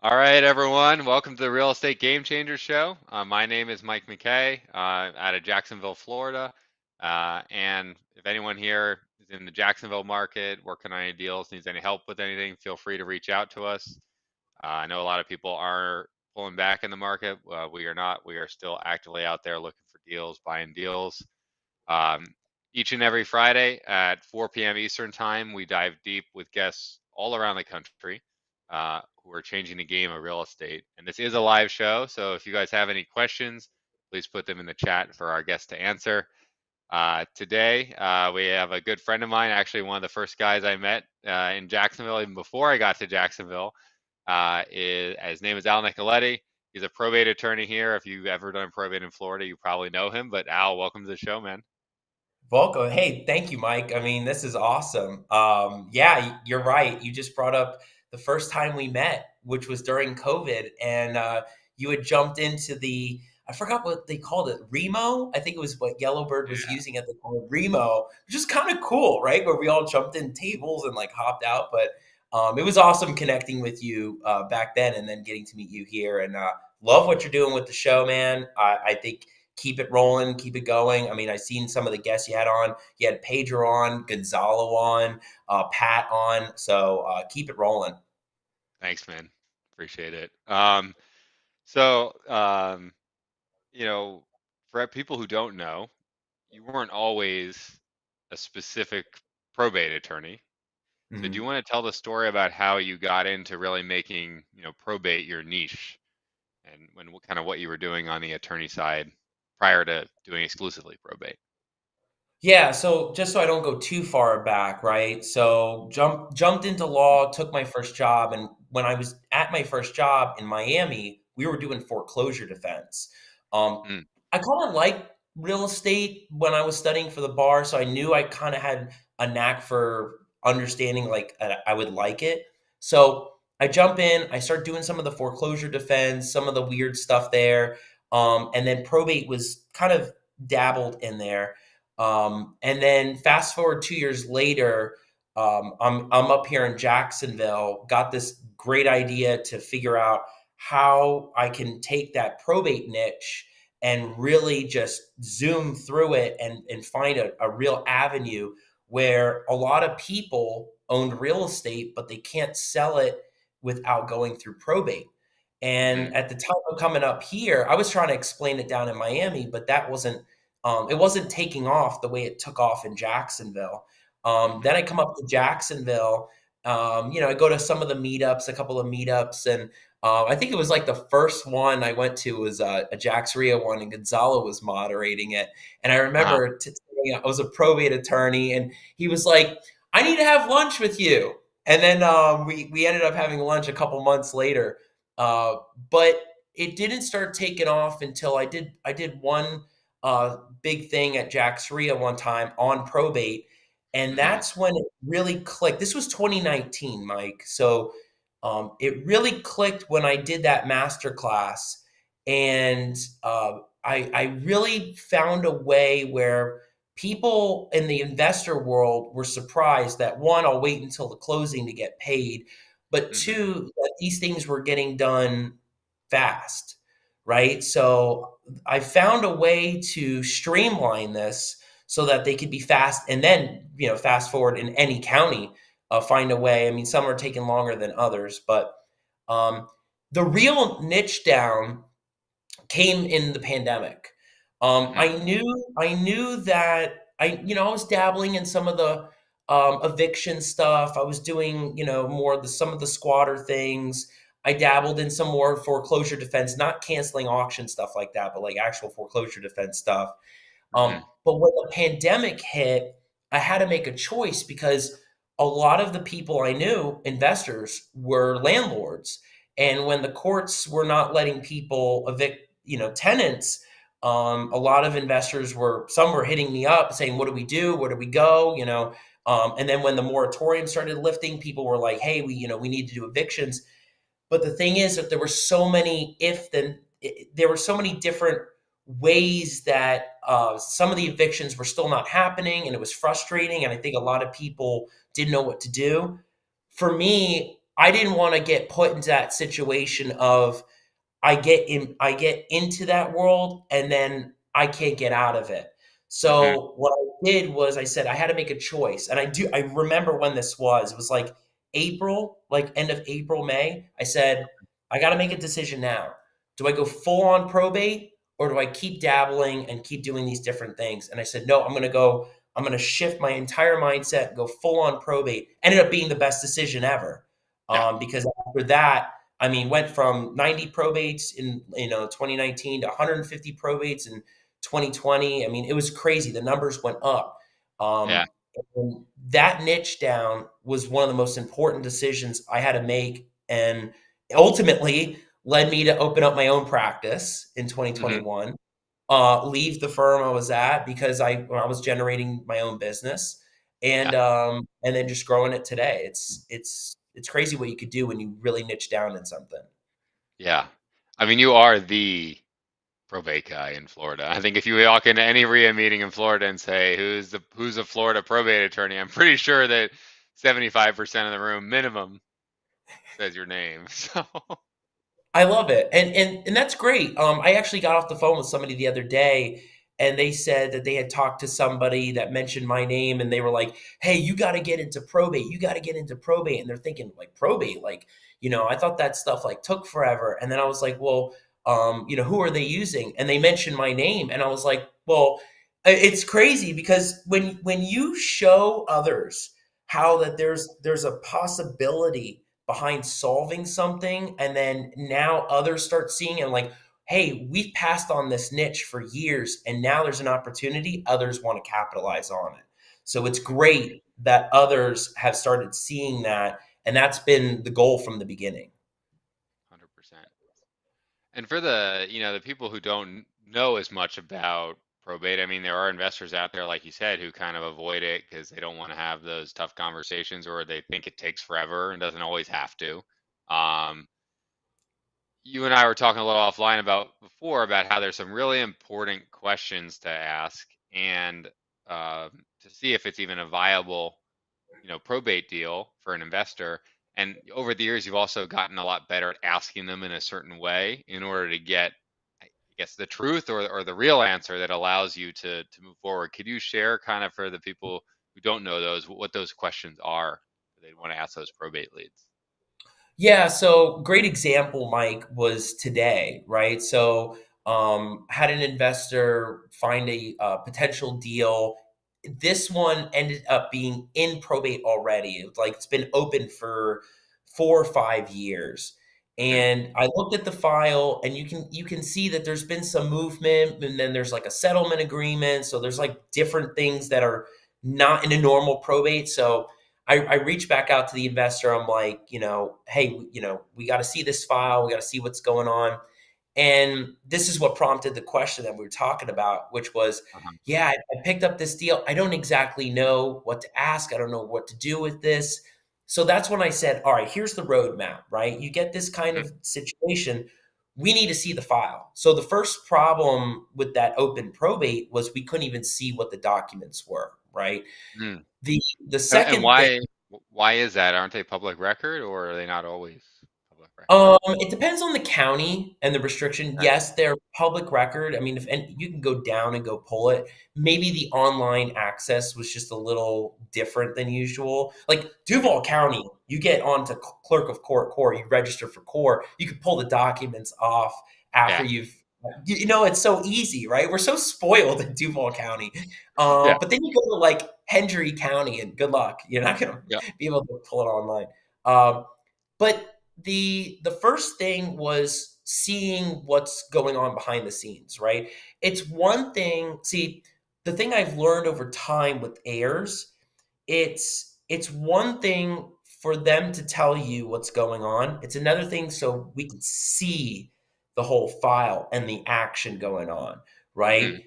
All right, everyone. Welcome to the Real Estate Game Changer Show. My name is Mike McKay, out of Jacksonville, Florida. And if anyone here is in the Jacksonville market, working on any deals, needs any help with anything, feel free to reach out to us. I know a lot of people are pulling back in the market. We are not. We are still actively out there looking for deals, buying deals. Um, each and every Friday at 4 p.m. Eastern Time, we dive deep with guests all around the country who are changing the game of real estate. And this is a live show, so if you guys have any questions, please put them in the chat for our guests to answer. Today, we have a good friend of mine, actually one of the first guys I met in Jacksonville, even before I got to Jacksonville. His name is Al Nicoletti. He's a probate attorney here. If you've ever done probate in Florida, you probably know him. But Al, welcome to the show, man. Welcome. Hey, thank you, Mike. I mean, this is awesome. Yeah, you're right. You just brought up the first time we met, which was during COVID, and you had jumped into I forgot what they called it, Remo. I think it was what Yellowbird was Yeah. using at the time, Remo, which is kind of cool, right? Where we all jumped in tables and like hopped out. But it was awesome connecting with you back then, and then getting to meet you here. And love what you're doing with the show, man. I think keep it rolling, keep it going. I mean, I seen some of the guests you had on. You had Pedro on, Gonzalo on, Pat on. So keep it rolling. Thanks, man. Appreciate it. So, you know, for people who don't know, you weren't always a specific probate attorney. So do you Mhm. want to tell the story about how you got into really making, probate your niche and what kind of what you were doing on the attorney side prior to doing exclusively probate? Yeah, so just so I don't go too far back, right? So jumped into law, took my first job, and when I was at my first job in Miami, we were doing foreclosure defense. Mm, I kind of liked real estate when I was studying for the bar, so I knew I kind of had a knack for understanding like I would like it. So I jump in, I start doing some of the foreclosure defense, some of the weird stuff there, and then probate was kind of dabbled in there. And then fast forward 2 years later, I'm up here in Jacksonville. Got this great idea to figure out how I can take that probate niche and really just zoom through it and find a real avenue where a lot of people owned real estate, but they can't sell it without going through probate. And mm, at the time of coming up here, I was trying to explain it down in Miami, but it wasn't taking off the way it took off in Jacksonville. hmm. Then I come up to Jacksonville. I go to some of the meetups, a couple of meetups, and I think it was like the first one I went to was a Jax Ria one, and Gonzalo was moderating it. And I Uh-huh. remember I was a probate attorney, and he was like, "I need to have lunch with you." And then we ended up having lunch a couple months later, uh, but it didn't start taking off until I did one big thing at Jax Ria one time on probate, and Hmm. that's when it really clicked. This was 2019, Mike. So it really clicked when I did that master class, and I really found a way where people in the investor world were surprised that one, I'll wait until the closing to get paid, but Hmm. two, that these things were getting done fast, right? So I found a way to streamline this so that they could be fast, and then fast forward in any county, find a way. I mean, some are taking longer than others, but um, the real niche down came in the pandemic. Hmm. I knew that I was dabbling in some of the eviction stuff. I was doing more of some of the squatter things. I dabbled in some more foreclosure defense, not canceling auction stuff like that, but like actual foreclosure defense stuff. Hmm. But when the pandemic hit, I had to make a choice because a lot of the people I knew, investors, were landlords. And when the courts were not letting people evict, tenants, a lot of investors some were hitting me up saying, "What do we do? Where do we go?" And then when the moratorium started lifting, people were like, "Hey, we need to do evictions." But the thing is that there were so many there were so many different ways that some of the evictions were still not happening, and it was frustrating. And I think a lot of people didn't know what to do. For me, I didn't want to get put into that situation of I get into that world and then I can't get out of it. Hmm. So what I did was I said I had to make a choice. And I remember when this was. It was like April, like end of April, May. I said, I got to make a decision now. Do I go full on probate or do I keep dabbling and keep doing these different things? And I said, no, I'm going to shift my entire mindset and go full on probate. Ended up being the best decision ever. Yeah. Because after that, I mean, went from 90 probates in 2019 to 150 probates in 2020. I mean, it was crazy. The numbers went up. Yeah. Um, and that niche down was one of the most important decisions I had to make, and ultimately led me to open up my own practice in Hmm. 2021. Leave the firm I was at because I was generating my own business, Yeah. and then just growing it today. It's crazy what you could do when you really niche down in something. Yeah. I mean, you are the probate guy in Florida. I think if you walk into any RIA meeting in Florida and say who's a Florida probate attorney, I'm pretty sure that 75% of the room minimum says your name. So I love it, and that's great. I actually got off the phone with somebody the other day, and they said that they had talked to somebody that mentioned my name, and they were like, "Hey, you got to get into probate. You got to get into probate." And they're thinking like probate, like I thought that stuff like took forever. And then I was like, "Well, who are they using?" And they mentioned my name, and I was like, "Well, it's crazy because when you show others how that there's a possibility behind solving something and then now others start seeing it like, hey, we've passed on this niche for years and now there's an opportunity, others want to capitalize on it. So it's great that others have started seeing that, and that's been the goal from the beginning. 100%. And for the people who don't know as much about probate, I mean, there are investors out there, like you said, who kind of avoid it because they don't want to have those tough conversations or they think it takes forever and doesn't always have to. Um, you and I were talking a little offline about before about how there's some really important questions to ask and to see if it's even a viable probate deal for an investor. And over the years, you've also gotten a lot better at asking them in a certain way in order to get, I guess, the truth or the real answer that allows you to move forward. Could you share kind of for the people who don't know those, what those questions are that they'd want to ask those probate leads? Yeah, so great example, Mike, was today, right? So, had an investor find a potential deal. This one ended up being in probate already. Like it's been open for 4 or 5 years. Hmm. And I looked at the file, and you can see that there's been some movement, and then there's like a settlement agreement. So there's like different things that are not in a normal probate. So I reached back out to the investor. I'm like, hey, we got to see this file. We got to see what's going on. And this is what prompted the question that we were talking about, which was, Uh-huh. yeah, I picked up this deal. I don't exactly know what to ask. I don't know what to do with this. So that's when I said, all right, here's the roadmap, right? You get this kind Hmm. of situation. We need to see the file. So the first problem with that open probate was we couldn't even see what the documents were, right? Hmm. The And second thing. why is that? Aren't they public record or are they not always public record? It depends on the county and the restriction. Okay. Yes, they're public record. I mean, if and you can go down and go pull it. Maybe the online access was just a little different than usual. Like Hmm. Duval County, you get onto clerk of court core, you register for core, you can pull the documents off after Yeah. it's so easy, right? We're so spoiled in Duval County. Yeah. But then you go to like Hendry County and good luck. You're not gonna Yeah. be able to pull it online. But the first thing was seeing what's going on behind the scenes, right? It's one thing, see, the thing I've learned over time with heirs, it's one thing for them to tell you what's going on. It's another thing so we can see the whole file and the action going on, Hmm. right?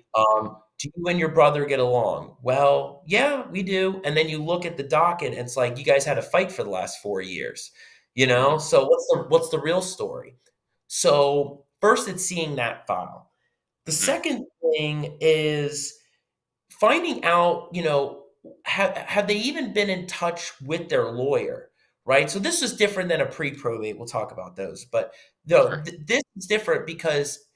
Do you and your brother get along? Well, yeah, we do. And then you look at the docket, and it's like you guys had a fight for the last 4 years, Hmm. So what's the real story? So first, it's seeing that file. The Hmm. second thing is finding out, have they even been in touch with their lawyer, right? So this is different than a pre-probate. We'll talk about those, but Sure. this is different because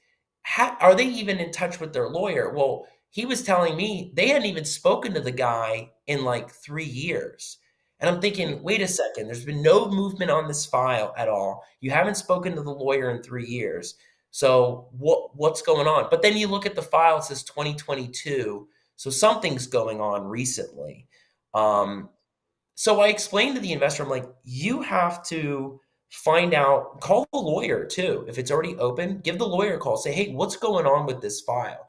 are they even in touch with their lawyer? Well, he was telling me they hadn't even spoken to the guy in like 3 years. And I'm Mm, thinking, wait a second, there's been no movement on this file at all. You haven't spoken to the lawyer in 3 years. So what's going on? But then you look at the file, it says 2022. So something's going on recently. mhm. Um, so I explained to the investor, I'm like, you have to find out, call the lawyer too. If it's already open, give the lawyer a call. Say, hey, what's going on with this file?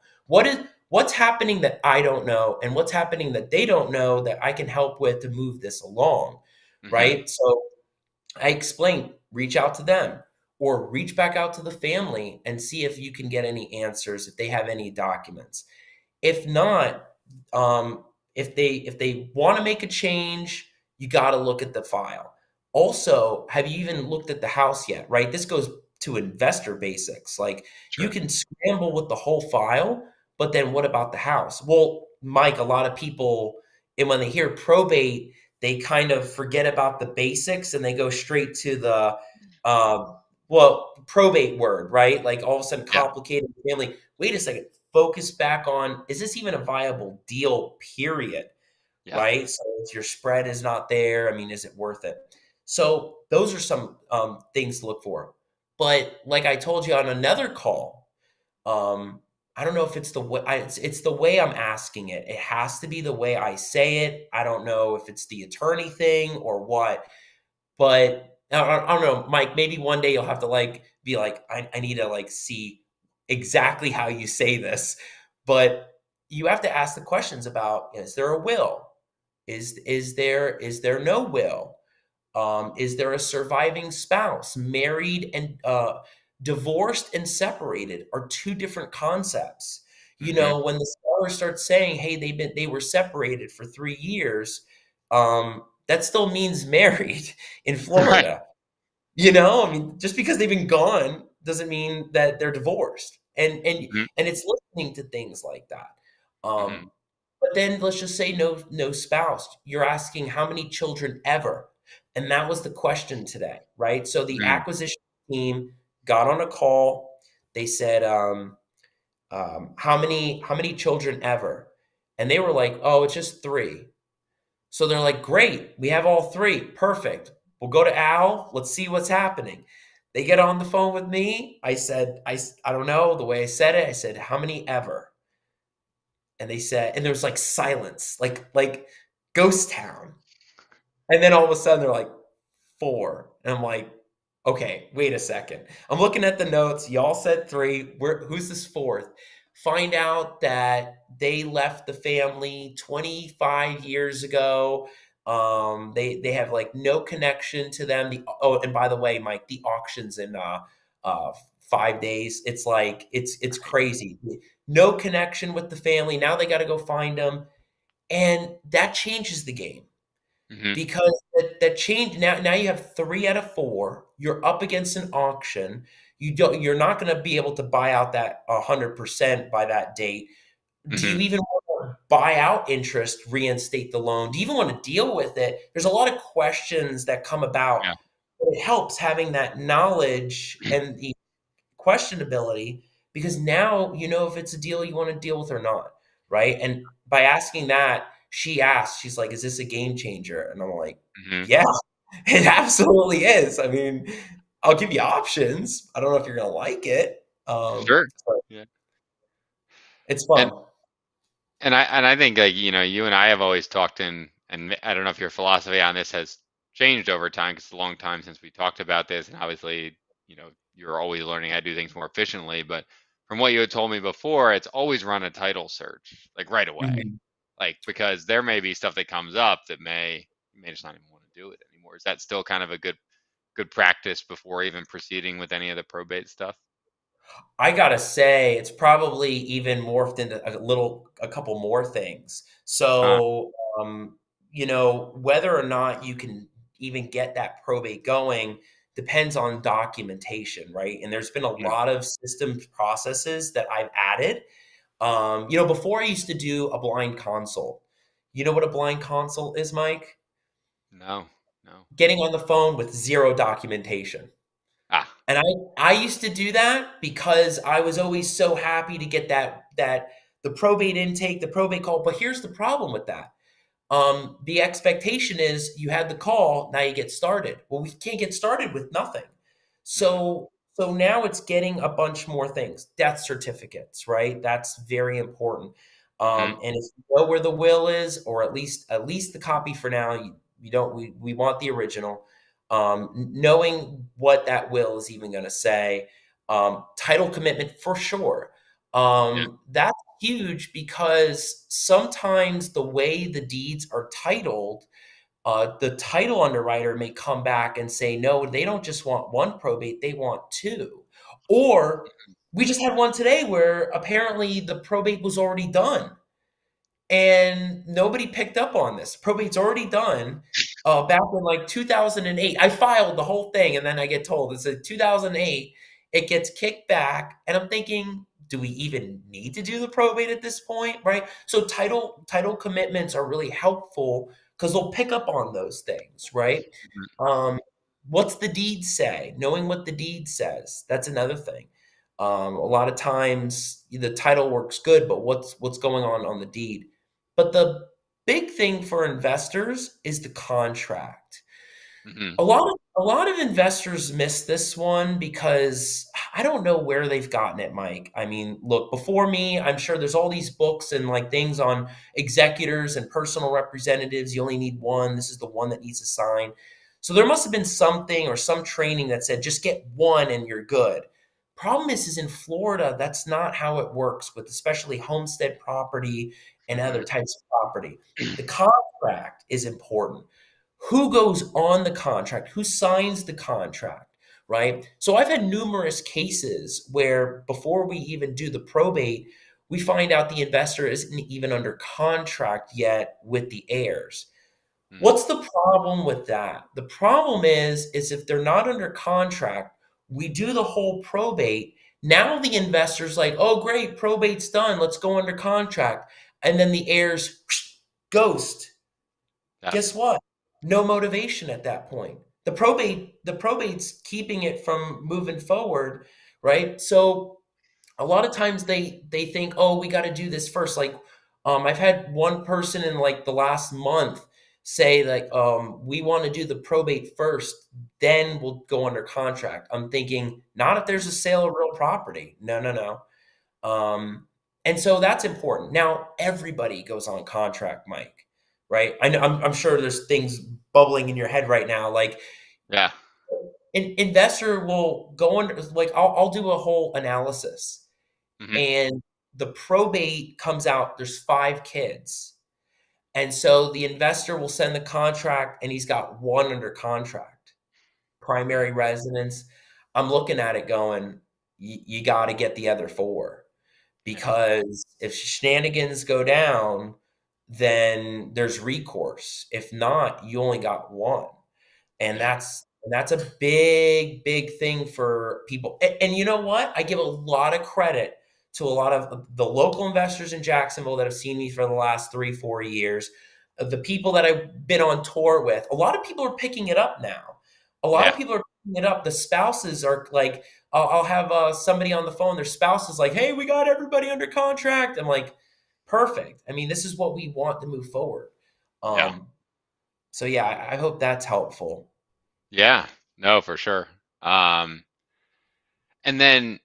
What's happening that I don't know, and what's happening that they don't know that I can help with to move this along, Mhm. right? So I explained, reach out to them or reach back out to the family and see if you can get any answers, if they have any documents. If not, if they want to make a change, you got to look at the file. Also, have you even looked at the house yet? Right? This goes to investor basics. Like you Sure. can scramble with the whole file, but then what about the house? Well, Mike, a lot of people, and when they hear probate, they kind of forget about the basics and they go straight to the probate word, right? Like all of a sudden Yeah. complicated family. Wait a second, focus back on, is this even a viable deal, period, Yeah. right? So if your spread is not there, I mean, is it worth it? So those are some things to look for. But like I told you on another call, um, I don't know if it's the way it's the way I'm asking it. It has to be the way I say it. I don't know if it's the attorney thing or what, but I don't know, Mike, maybe one day you'll have to like be like, I need to like see exactly how you say this. But you have to ask the questions about, is there a will? Is there no will? Is there a surviving spouse? Married and divorced and separated are two different concepts. Mhm. When the scholar starts saying, "Hey, they were separated for 3 years," that still means married in Right. Florida. I mean, just because they've been gone doesn't mean that they're divorced. Mhm. And it's listening to things like that. Mhm. But then let's just say no spouse. You're asking how many children ever, and that was the question today, right? So the Mm. acquisition team got on a call. They said, how many children ever, and they were like, oh, it's just three. So they're like, great, we have all three. Perfect. We'll go to Al. Let's see what's happening. They get on the phone with me. I said, I don't know the way I said it. I said, how many ever? And they said, and there was like silence, like ghost town. And then all of a sudden they're like, four. And I'm like, okay, wait a second. I'm looking at the notes. Y'all said three. Who's this fourth? Find out that they left the family 25 years ago. They have like no connection to them. And by the way, Mike, the auction's in 5 days. It's like it's Right. crazy. No connection with the family. Now they got to go find them, and that changes the game Mhm. because that change. Now you have 3 out of 4. You're up against an auction. You're not going to be able to buy out that 100% by that date. Do you Mhm. even want to buy out interest, reinstate the loan? Do you even want to deal with it? There's a lot of questions that come about. Yeah. It helps having that knowledge and the questionability, because now you know if it's a deal you want to deal with or not, right? And by asking that, she's like, is this a game changer? And I'm like, Mhm. yeah, it absolutely is. I mean, I'll give you options. I don't know if you're gonna like it. Sure. But Yeah. it's And fun. and I think like you and I have always talked I don't know if your philosophy on this has changed over time because it's a long time since we talked about this, and obviously you're always learning how to do things more efficiently. But from what you had told me before, it's always run a title search like right away, Mhm. like because there may be stuff that comes up that you may just not even want to do it anymore. Is that still kind of a good practice before even proceeding with any of the probate stuff? I gotta say, it's probably even morphed into a couple more things. Huh. So, whether or not you can even get that probate going depends on documentation, right? And there's been a Mm. lot of system processes that I've added. Before I used to do a blind consult. You know what a blind consult is, Mike? No. No. getting on the phone with zero documentation. Ah. And I used to do that because I was always so happy to get that the probate intake, the probate call. But here's the problem with that. The expectation is you had the call, now you get started. Well, we can't get started with nothing. Mhm. So now it's getting a bunch more things. Death certificates, right? That's very important. Mhm. And if you know where the will is, or at least the copy for now, you don't we want the original. Knowing what that will is even going to say. Title commitment for sure. Yeah. That's huge because sometimes the way the deeds are titled, the title underwriter may come back and say, no, they don't just want one probate, they want two. Or we just had one today where apparently the probate was already done and nobody picked up on this. Probate's already done. Back in like 2008, I filed the whole thing, and then I get told it's a 2008. It gets kicked back, and I'm thinking, do we even need to do the probate at this point, right? So title commitments are really helpful because they'll pick up on those things, right? Mhm. Um, what's the deed say? Knowing what the deed says, that's another thing. A lot of times the title works good, but what's going on the deed? But the big thing for investors is the contract. Mhm. A lot of investors miss this one because I don't know where they've gotten it, Mike. I mean, look, before me, I'm sure there's all these books and like things on executors and personal representatives. You only need one. This is the one that needs to sign. So there must have been something or some training that said just get one and you're good. Problem is in Florida, that's not how it works with especially homestead property and other Mhm. types of property. The contract is important. Who goes on the contract? Who signs the contract? Right. So I've had numerous cases where before we even do the probate, we find out the investor isn't even under contract yet with the heirs. Mhm. What's the problem with that? The problem is if they're not under contract, we do the whole probate. Now the investor's like, oh great, probate's done. Let's go under contract. And then the heirs ghost. Yeah. Guess what? No motivation at that point. The probate's keeping it from moving forward, right? So a lot of times they think, oh, we got to do this first. Like, I've had one person in like the last month say like, we want to do the probate first, then we'll go under contract. I'm thinking, not if there's a sale of real property. No, no, no. And so that's important. Now everybody goes on contract, Mike, right? I know I'm sure there's things bubbling in your head right now. Like Yeah. an investor will go under, like I'll do a whole analysis, Mhm. and the probate comes out. There's 5 kids, and so the investor will send the contract, and he's got one under contract, Mhm. primary residence. I'm looking at it going, you got to get the other four. Yeah. Because if shenanigans go down, then there's recourse. If not, you only got one. And Yeah. that's a big, big thing for people. And you know what? I give a lot of credit to a lot of the local investors in Jacksonville that have seen me for the last 3, 4 years. The people that I've been on tour with, a lot of people are picking it up now. A lot of Yeah. people are picking it up. The spouses are like, I'll have somebody on the phone. Their spouse is like, "Hey, we got everybody under contract." I'm like, "Perfect." I mean, this is what we want to move forward. Yeah. Um, so yeah, I hope that's helpful. Yeah. No, for sure. Um, and then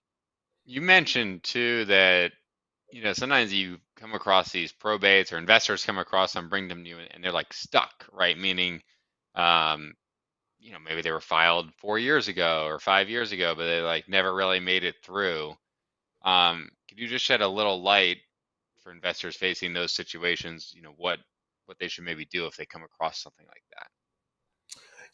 you mentioned too that, sometimes you come across these probates or investors come across them, bring them to you, and they're like stuck, right? Meaning, um, maybe they were filed 4 years ago or 5 years ago, but they like never really made it through. Could you just shed a little light for investors facing those situations? What they should maybe do if they come across something like that.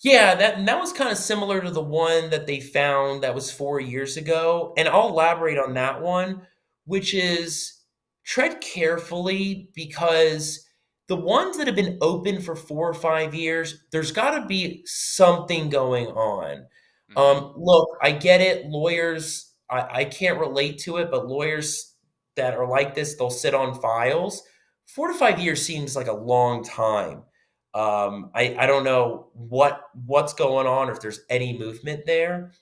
Yeah, that was kind of similar to the one that they found that was 4 years ago, and I'll elaborate on that one, which is tread carefully because the ones that have been open for 4 or 5 years, there's gotta be something going on. Hmm. Look, I get it, lawyers, I can't relate to it, but lawyers that are like this, they'll sit on files. 4 to 5 years seems like a long time. I don't know what's going on, or if there's any movement there.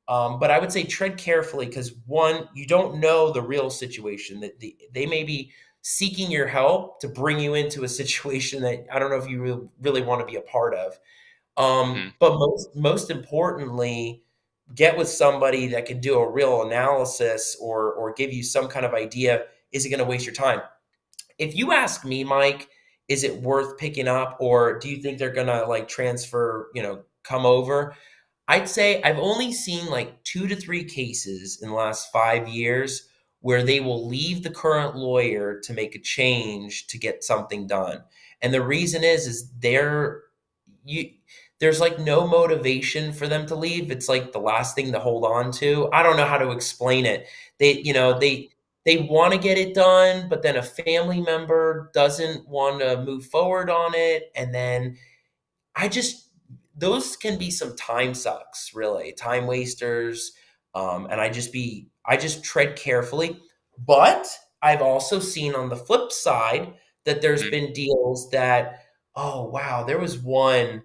But I would say tread carefully because one, you don't know the real situation that they may be seeking your help to bring you into a situation that I don't know if you really want to be a part of. Hmm. But most importantly, get with somebody that can do a real analysis or give you some kind of idea. Is it going to waste your time? If you ask me, Mike, is it worth picking up, or do you think they're going to like transfer, come over? I'd say I've only seen like 2 to 3 cases in the last 5 years where they will leave the current lawyer to make a change to get something done. And the reason is you there's like no motivation for them to leave. It's like the last thing to hold on to. I don't know how to explain it. They, you know, they want to get it done, but then a family member doesn't want to move forward on it, and then I just those can be some time sucks, really, time wasters. And I just tread carefully. But I've also seen on the flip side that there's Hmm. been deals that, oh wow, there was one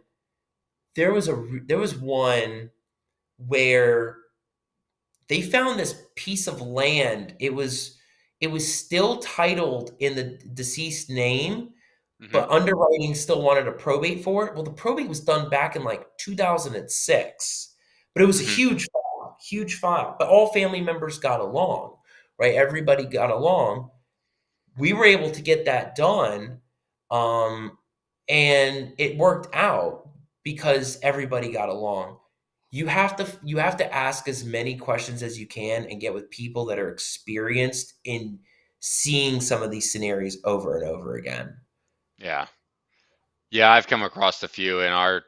where they found this piece of land. It was still titled in the deceased name, Hmm. but underwriting still wanted a probate for it. Well, the probate was done back in like 2006, but it was a Hmm. huge file. But all family members got along, right? Everybody got along. We were able to get that done, um, and it worked out because everybody got along. You have to ask as many questions as you can and get with people that are experienced in seeing some of these scenarios over and over again. Yeah. Yeah, I've come across a few in our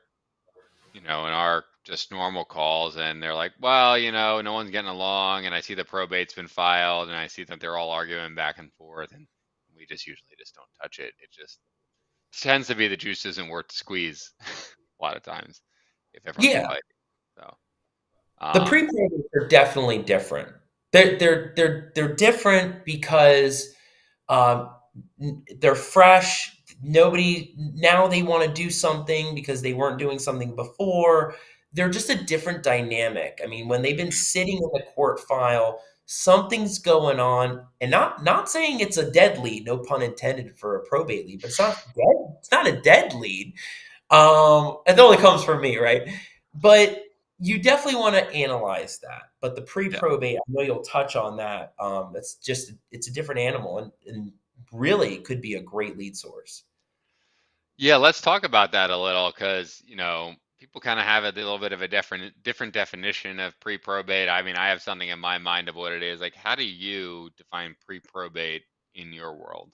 just normal calls, and they're like, well, no one's getting along, and I see the probate's been filed, and I see that they're all arguing back and forth, and we just usually just don't touch it. It just tends to be the juice isn't worth the squeeze a lot of times if everyone's Yeah, fighting. So, the um, pre-programs are definitely different. They're different because um, they're fresh. Nobody now they want to do something because they weren't doing something before. They're just a different dynamic. I mean, when they've been mhm, sitting in the court file, something's going on, and not saying it's a dead lead, no pun intended for a probate lead, but it's not dead. It's not a dead lead. It only comes from me, right? But you definitely want to analyze that. But the yeah, pre-probate, I know you'll touch on that. It's a different animal, and really could be a great lead source. yeah. Let's talk about that a little because people kind of have a little bit of a different definition of pre-probate. I mean, I have something in my mind of what it is. Like, how do you define pre-probate in your world?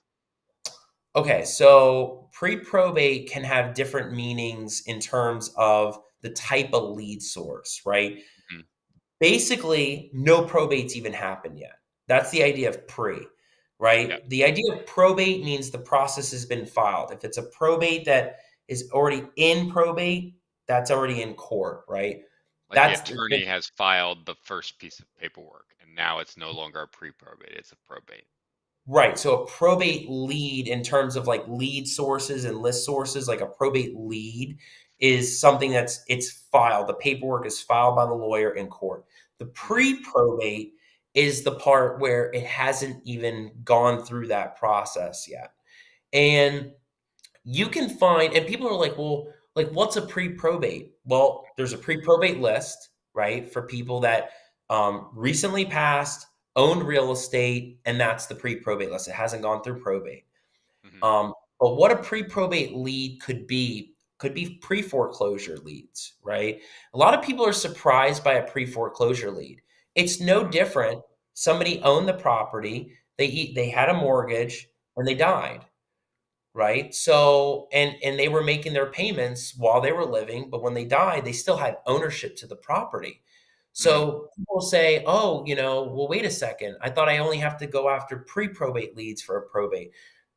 Okay, so pre-probate can have different meanings in terms of the type of lead source, right? Mhm. Basically, no probates even happened yet. That's the idea of pre, Yeah, right? The idea of probate means the process has been filed. If it's a probate that is already in probate, that's already in court, right? like the That's the, attorney has filed the first piece of paperwork, and now it's no longer a pre-probate; it's a probate. right. So a probate lead in terms of like lead sources and list sources, like a probate lead is something it's filed. The paperwork is filed by the lawyer in court. The Hmm. pre-probate is the part where it hasn't even gone through that process yet. And you can find, and people are like, well, like what's a pre-probate? Well, there's a pre-probate list, right, for people that recently passed, owned real estate, and that's the pre-probate list. It hasn't gone through probate. Hmm. But what a pre-probate lead could be pre-foreclosure leads, right? A lot of people are surprised by a pre-foreclosure lead. It's no different. Somebody owned the property, they had a mortgage, and they died, right? So and they were making their payments while they were living, but when they died, they still had ownership to the property. Hmm. So people say, "Oh, well, wait a second. I thought I only have to go after pre-probate leads for a probate."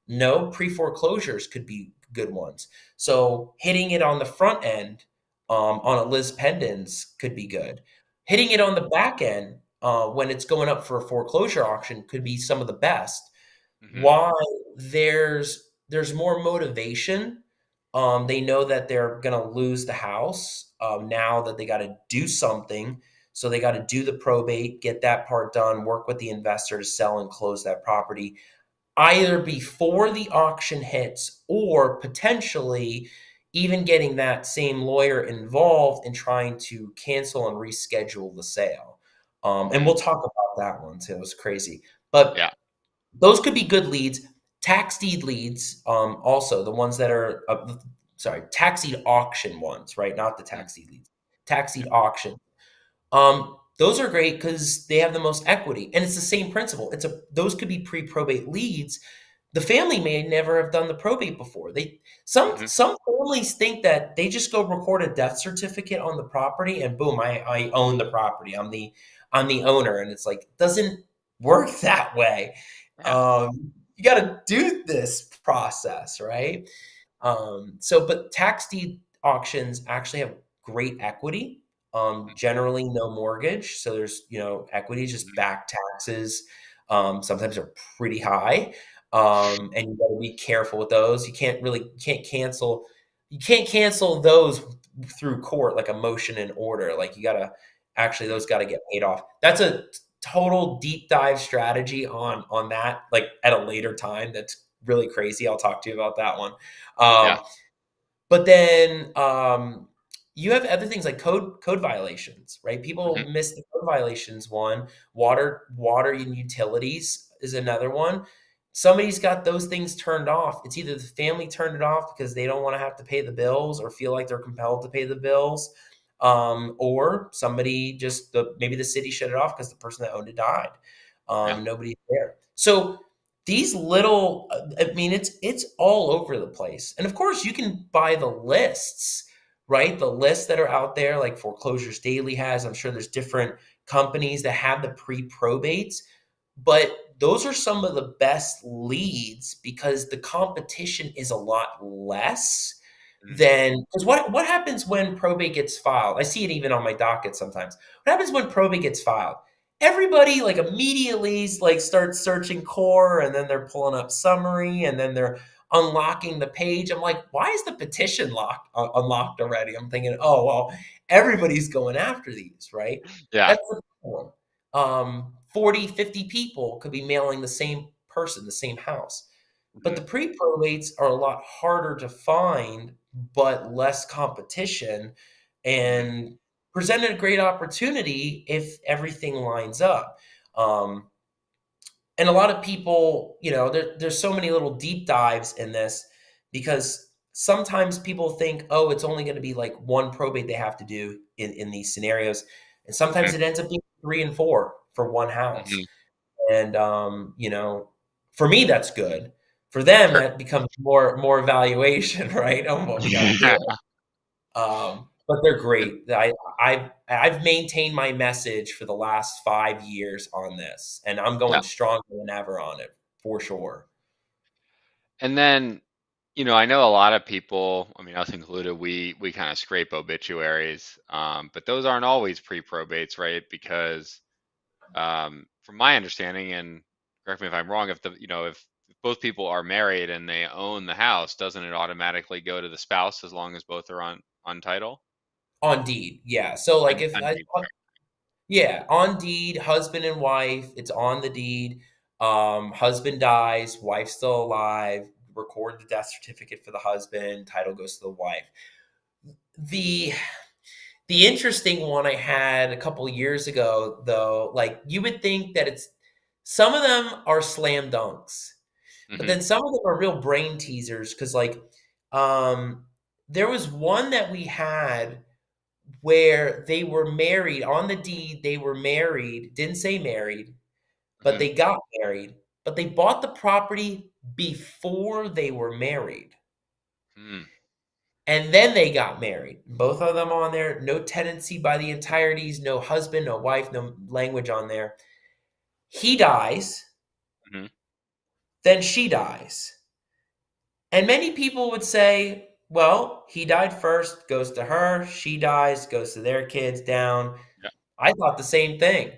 No, pre-foreclosures could be good ones. So hitting it on the front end, on a Liz Pendens could be good. Hitting it on the back end, when it's going up for a foreclosure auction could be some of the best. Hmm. Why there's more motivation, They know that they're going to lose the house, now that they got to do something. So they got to do the probate, get that part done, work with the investor to sell and close that property, either before the auction hits or potentially even getting that same lawyer involved in trying to cancel and reschedule the sale. And Hmm. we'll talk about that one too. It's crazy. But Yeah. those could be good leads. Tax deed leads, also the ones that are, sorry, tax deed auction ones, right? Not the Mhm. tax deed leads. Tax Yeah. deed auction. Those are great because they have the most equity, and it's the same principle. Those could be pre-probate leads. The family may never have done the probate before. Hmm. Some families think that they just go record a death certificate on the property and boom, I own the property. I'm the owner, and it's like it doesn't work that way. Yeah. You got to do this process, right? But tax deed auctions actually have great equity. Generally, no mortgage, so there's equity, just Mhm. back taxes. Sometimes are pretty high, and you got to be careful with those. You can't cancel those through court like a motion in order. Like you gotta actually Mhm. those got to get paid off. That's a total deep dive strategy on that, like at a later time. That's really crazy. I'll talk to you about that one. Yeah. Um, but then you have other things like code violations, right? Hmm. People miss the code violations one. Water and utilities is another one. Somebody's got those things turned off. It's either the family turned it off because they don't want to have to pay the bills or feel like they're compelled to pay the bills, or somebody just maybe the city shut it off because the person that owned it died. Yeah. Nobody's there. So these little, I mean, it's all over the place. And of course, you can buy the lists, right? The lists that are out there, like Foreclosures Daily has. I'm sure there's different companies that have the pre-probates, but those are some of the best leads because the competition is a lot less Mhm. than, because what happens when probate gets filed? I see it even on my docket sometimes. What happens when probate gets filed? Everybody like immediately like starts searching core, and then they're pulling up summary, and then they're unlocking the page. I'm like, why is the petition unlocked already? I'm thinking, oh well, everybody's going after these, right? Yeah. That's the problem. 40, 50 people could be mailing the same person, the same house. But Hmm. the pre-probates are a lot harder to find, but less competition, Hmm. and presented a great opportunity if everything lines up. Um, and a lot of people, there's so many little deep dives in this because sometimes people think, oh, it's only going to be like one probate they have to do in these scenarios. And sometimes it ends up being three and four for one house. Hmm. And for me, that's good. For them, Sure. that becomes more evaluation, right, on what we got to do. But they're great. I've maintained my message for the last 5 years on this, and I'm Yeah. going stronger than ever on it for sure. And then, I know a lot of people, I mean, us included, we kind of scrape obituaries, but those aren't always pre-probates, right? Because from my understanding, and correct me if I'm wrong, if both people are married and they own the house, doesn't it automatically go to the spouse as long as both are on title? On deed, yeah. So like if On deed. yeah, on deed, husband and wife, it's on the deed. Husband dies, wife still alive. Record the death certificate for the husband. Title goes to the wife. The The interesting one I had a couple years ago, though, like you would think that it's some of them are slam dunks, but Hmm. then some of them are real brain teasers because, like, um, there was one that we had where they were married on the deed. They were married, didn't say married, but Hmm. they got married, but they bought the property before they were married. Hmm. And then they got married. Both of them on there. No tenancy by the entireties, no husband, no wife, no language on there. He dies, Hmm. then she dies. And many people would say, well, he died first, goes to her. She dies, goes to their kids down. Yeah. I thought the same thing.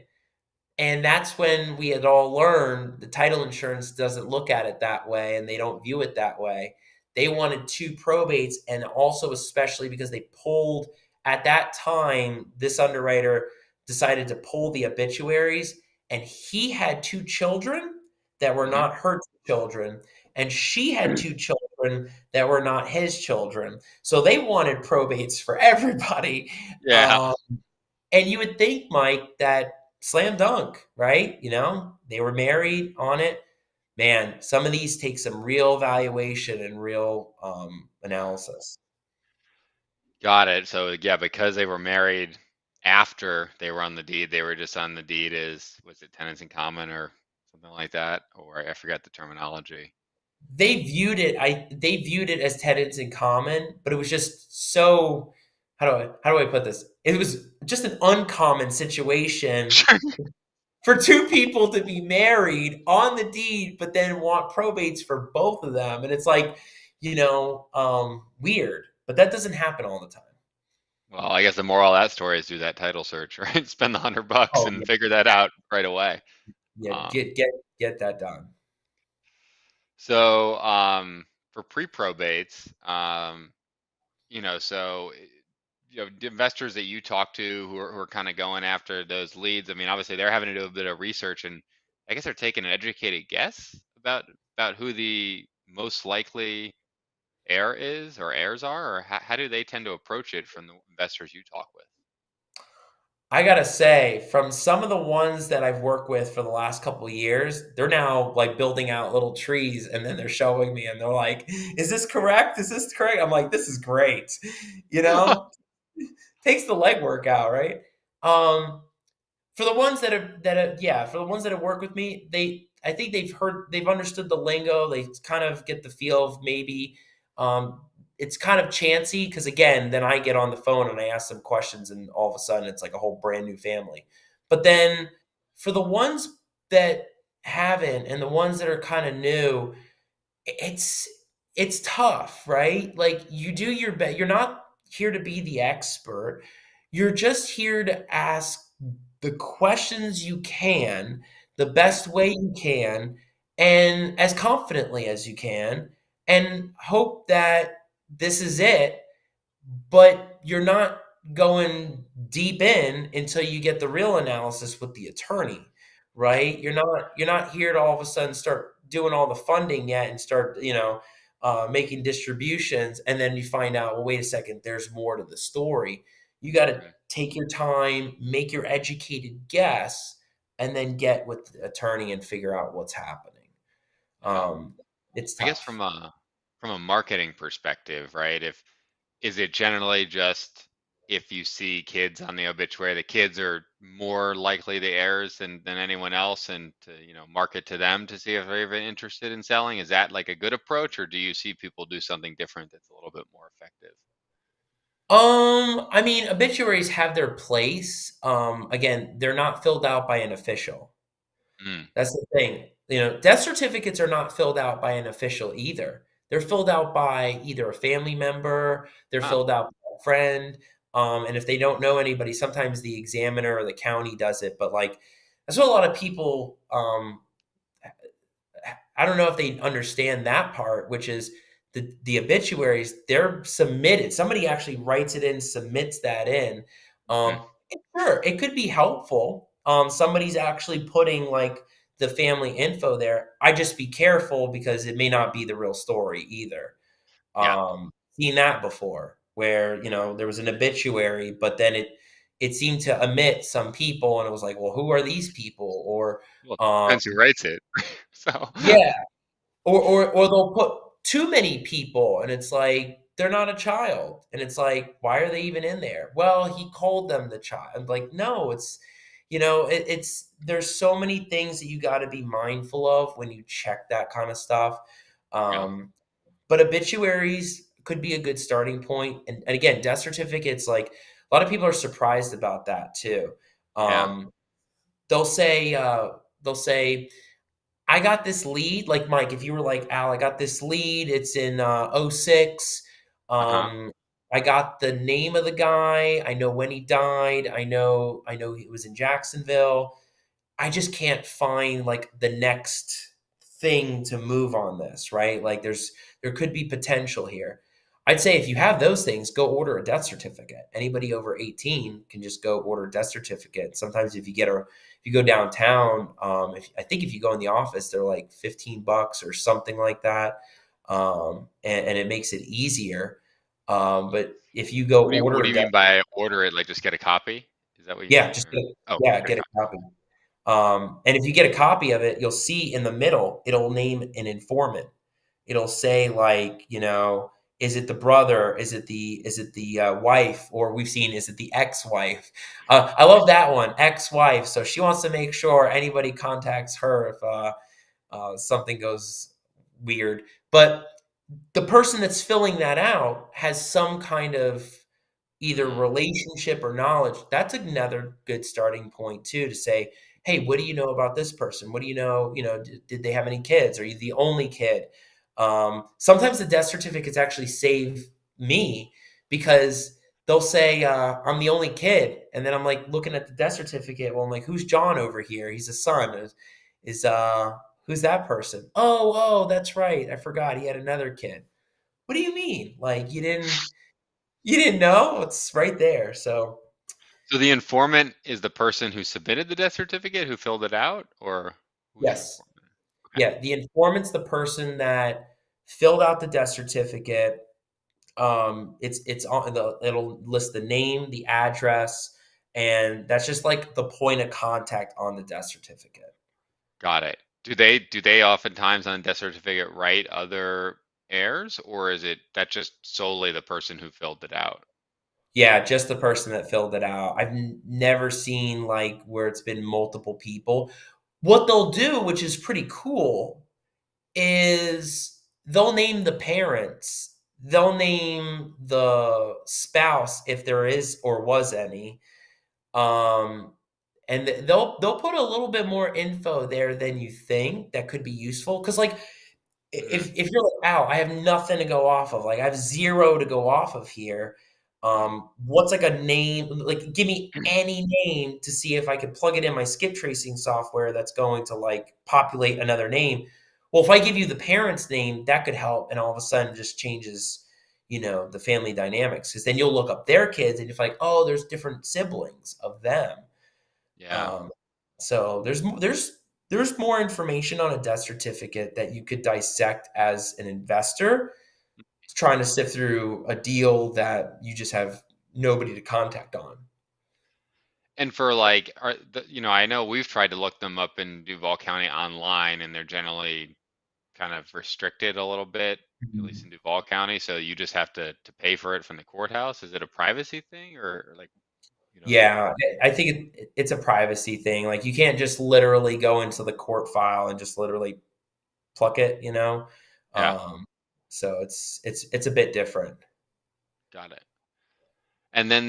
And that's when we had all learned the title insurance doesn't look at it that way and they don't view it that way. they wanted 2 probates, and also especially because they pulled at that time, this underwriter decided to pull the obituaries, and he had 2 children that were Hmm. not her children, and she had 2 children that were not his children. So they wanted probates for everybody. Yeah. Um, and you would think, Mike, that slam dunk, right? They were married on it. Man, some of these take some real evaluation and real analysis. Got it. So yeah, because they were married after they were on the deed, they were just on the deed as, was it tenants in common or something like that? Or I forgot the terminology. They viewed it as tenants in common, but it was just so, how do I put this? It was just an uncommon situation for 2 people to be married on the deed, but then want probates for both of them, and it's like, weird, but that doesn't happen all the time. Well, I guess the moral of that story is do that title search, right? Spend the $100 Oh, and yeah. figure that out right away. Yeah, Um, get that done. for pre-probates, so the investors that you talk to who are kind of going after those leads, I mean, obviously they're having to do a bit of research, and I guess they're taking an educated guess about who the most likely heir is or heirs are, or how do they tend to approach it from the investors you talk with? I gotta say, from some of the ones that I've worked with for the last couple of years, they're now like building out little trees, and then they're showing me, and they're like, "Is this correct? Is this correct?" I'm like, "This is great." You know, Takes the legwork out, right? Um, for the ones for the ones that have worked with me, I think they've understood the lingo. They kind of get the feel of maybe um, it's kind of chancy because again, then I get on the phone and I ask them questions, and all of a sudden it's like a whole brand new family. But then for the ones that haven't and the ones that are kind of new, it's it's tough, right? Like you do your best. You're not here to be the expert. You're just here to ask the questions you can, the Hmm. best way you can, and as confidently as you can, and hope that this is it, but you're not going deep in until you get the real analysis with the attorney, right? You're not here to all of a sudden start doing all the funding yet and start making distributions, and then you find out, well, wait a second, there's more to the story. You got to Right. take your time, make your educated guess, and then get with the attorney and figure out what's happening. Yeah. um, it's I guess tough. from a marketing perspective, right? If Is it generally just if you see kids on the obituary, the kids are more likely the heirs than anyone else, and to market to them to see if they're even interested in selling? Is that like a good approach, or do you see people do something different that's a little bit more effective? I mean, obituaries have their place. Again, they're not filled out by an official. Mm. That's the thing. Death certificates are not filled out by an official either. They're filled out by either a family member, they're Oh, filled out by a friend, and if they don't know anybody, sometimes the examiner or the county does it. But like, that's what a lot of people. I don't know if they understand that part, which is the obituaries. They're submitted. Somebody actually writes it in, submits that in. hmm, Sure, it could be helpful. Somebody's actually putting like the family info there. I just be careful because it may not be the real story either. yeah. Seen that before, where there was an obituary, but then it seemed to omit some people, and it was like, well, who are these people? Or Well, um, depends who writes it. So, yeah, or they'll put too many people, and it's like they're not a child, and it's like, why are they even in there? Well, he called them the child. I'm like, no, it's there's so many things that you got to be mindful of when you check that kind of stuff. yeah, Um, but obituaries could be a good starting point, and again, death certificates, like a lot of people are surprised about that too. yeah, Um, they'll say I got this lead, like Mike, if you were like, Al, I got this lead, it's in '06. uh-huh, I got the name of the guy, I know when he died, I know it was in Jacksonville. I just can't find like the next thing to move on this, right? Like there's there could be potential here. I'd say if you have those things, go order a death certificate. Anybody over 18 can just go order a death certificate. Sometimes if you go downtown, I think if you go in the office, they're like $15 or something like that, and it makes it easier. But if you go What order do a you death, mean by order it? Like just get a copy? Is that what you yeah, mean? just Or oh, yeah, get a get a copy. copy. And if you get a copy of it, you'll see in the middle, it'll name an informant. It'll say like, is it the brother? Is it the wife? Or we've seen, is it the ex-wife? I love that one, ex-wife. So she wants to make sure anybody contacts her if something goes weird. But the person that's filling that out has some kind of either Mm, relationship or knowledge. That's another good starting point too, to say, hey, what do you know about this person? What do you know? Did they have any kids? Are you the only kid? Sometimes the death certificates actually save me, because they'll say I'm the only kid, and then I'm like looking at the death certificate. Well, I'm like, who's John over here? He's a son. Is who's that person? Oh, that's right. I forgot he had another kid. What do you mean? Like you didn't know? It's right there. So, so the informant is the person who submitted the death certificate, who filled it out, or who's the yes. informant? Okay, Yeah, the informant's the person that filled out the death certificate. It's on it'll list the name, the address, and that's just like the point of contact on the death certificate. got it. Do they oftentimes on a death certificate write other heirs, or is it that just solely the person who filled it out? Yeah, just the person that filled it out. I've never seen like where it's been multiple people. What they'll do, which is pretty cool, is they'll name the parents, they'll name the spouse if there is or was any, um, and they'll put a little bit more info there than you think that could be useful. Because like Hmm. if you're like, "Wow, I have nothing to go off of, like, I have 0 to go off of here," Hmm. what's, like, a name, like, give me any name to see if I could plug it in my skip tracing software that's going to, like, populate another name. Well, if I give you the parent's name, that could help, and all of a sudden just changes, the family dynamics. Because then you'll look up their kids, and you're like, "Oh, there's different siblings of them." Yeah. Um, so there's more information on a death certificate that you could dissect as an investor trying to sift through a deal that you just have nobody to contact on. And for like, I know we've tried to look them up in Duval County online, and they're generally kind of restricted a little bit, at least Mhm. in Duval County. So you just have to pay for it from the courthouse. Is it a privacy thing, or like, Yeah, I think it's a privacy thing. Like you can't just literally go into the court file and just literally pluck it. yeah, Um, so it's a bit different. got it. And then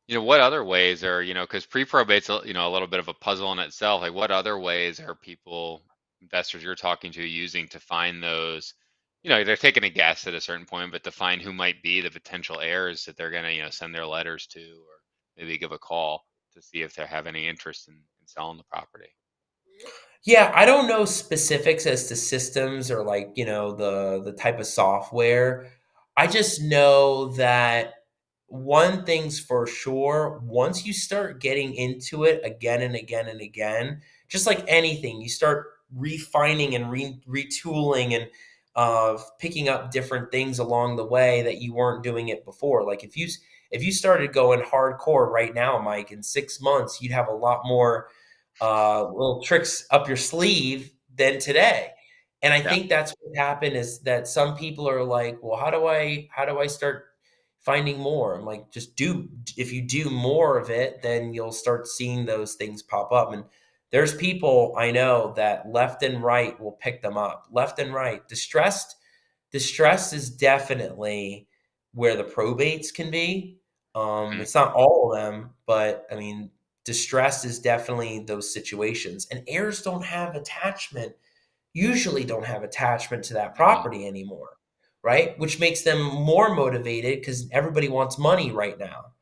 what other ways are, because pre-probate's, a little bit of a puzzle in itself. Like what other ways are people, investors you're talking to, using to find those, they're taking a guess at a certain point, but to find who might be the potential heirs that they're going to, send their letters to, or maybe give a call to see if they have any interest in selling the property. Yeah, I don't know specifics as to systems or like, the type of software. I just know that one thing's for sure, once you start getting into it again and again and again, just like anything, you start refining and retooling and picking up different things along the way that you weren't doing it before. Like if you started going hardcore right now, Mike, in 6 months, you'd have a lot more little tricks up your sleeve than today. And I Yeah. think that's what happened is that some people are like, well, how do I start finding more? I'm like, just if you do more of it, then you'll start seeing those things pop up. And there's people I know that left and right will pick them up. Left and right. Distress is definitely where the probates can be. Mhm. It's not all of them, but I mean, distress is definitely those situations. And heirs usually don't have attachment to that Mhm. property anymore, right? Which makes them more motivated because everybody wants money right now.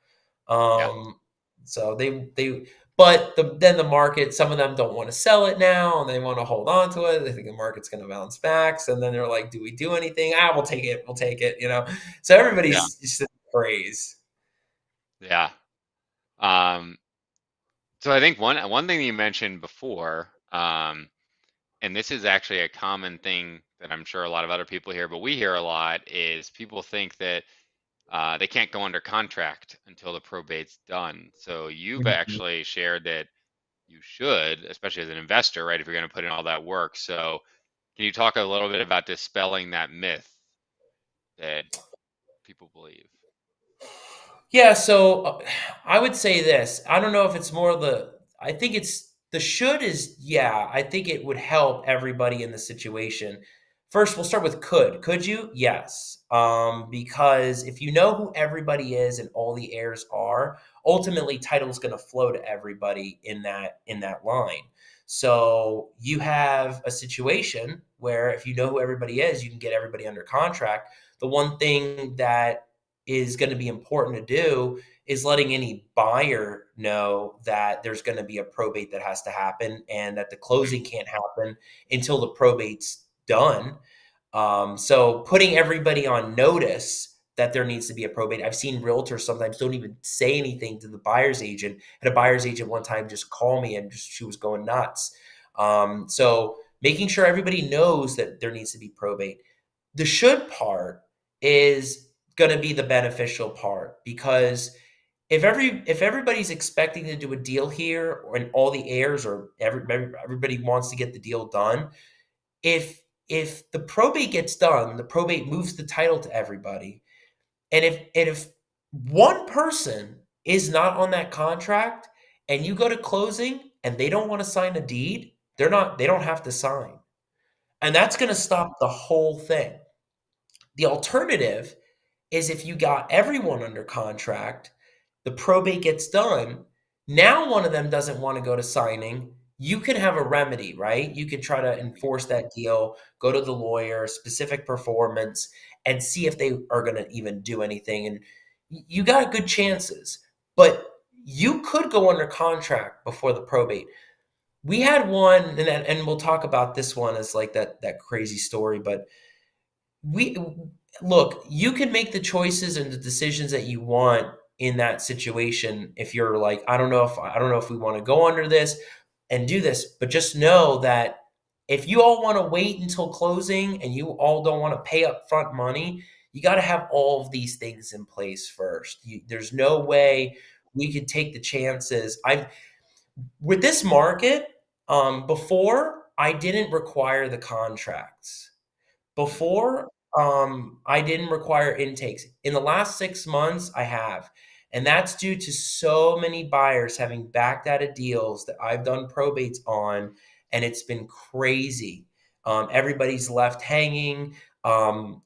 Yeah. Um, so they But then the market, some of them don't want to sell it now, and they want to hold on to it. They think the market's going to bounce back. So then they're like, "Do we do anything? Ah, we'll take it. We'll take it." So Yeah. everybody's just in a craze. Yeah. Um, so I think one thing you mentioned before, and this is actually a common thing that I'm sure a lot of other people hear, but we hear a lot, is people think that they can't go under contract until the probate's done. So you've Mhm. actually shared that you should, especially as an investor, right? If you're going to put in all that work. So can you talk a little bit about dispelling that myth that people believe? Yeah, so I would say this. I don't know if it's more I think it's the should is, yeah, I think it would help everybody in the situation. First, we'll start with could. Could you? Yes. Because if you know who everybody is and all the heirs are, ultimately title is going to flow to everybody in that line. So you have a situation where if you know who everybody is, you can get everybody under contract. The one thing that is going to be important to do is letting any buyer know that there's going to be a probate that has to happen and that the Mhm. closing can't happen until the probate's done. So putting everybody on notice that there needs to be a probate. I've seen realtors sometimes don't even say anything to the buyer's agent. And a buyer's agent one time just called me and she was going nuts. So making sure everybody knows that there needs to be probate. The should part is going to be the beneficial part because if everybody's expecting to do a deal here and all the heirs or everybody wants to get the deal done, if the probate gets done, the probate moves the title to everybody, and if one person is not on that contract and you go to closing and they don't want to sign a deed, they don't have to sign. And that's going to stop the whole thing. The alternative is if you got everyone under contract, the probate gets done. Now one of them doesn't want to go to signing. You can have a remedy, right? You can try to Mhm. enforce that deal, go to the lawyer, specific performance, and see if they are going to even do anything. And you got good chances, but you could go under contract before the probate. We had one, and we'll talk about this one as like that crazy story, but we look, you can make the choices and the decisions that you want in that situation. If you're like, I don't know if we want to go under this and do this, but just know that if you all want to wait until closing and you all don't want to pay up front money, you got to have all of these things in place first. There's no way we could take the chances. I With this market, before I didn't require the contracts. Mhm. Before, I didn't require intakes. In the last 6 months, I have, and that's due to so many buyers having backed out of deals that I've done probates on, and it's been crazy. Everybody's left hanging, and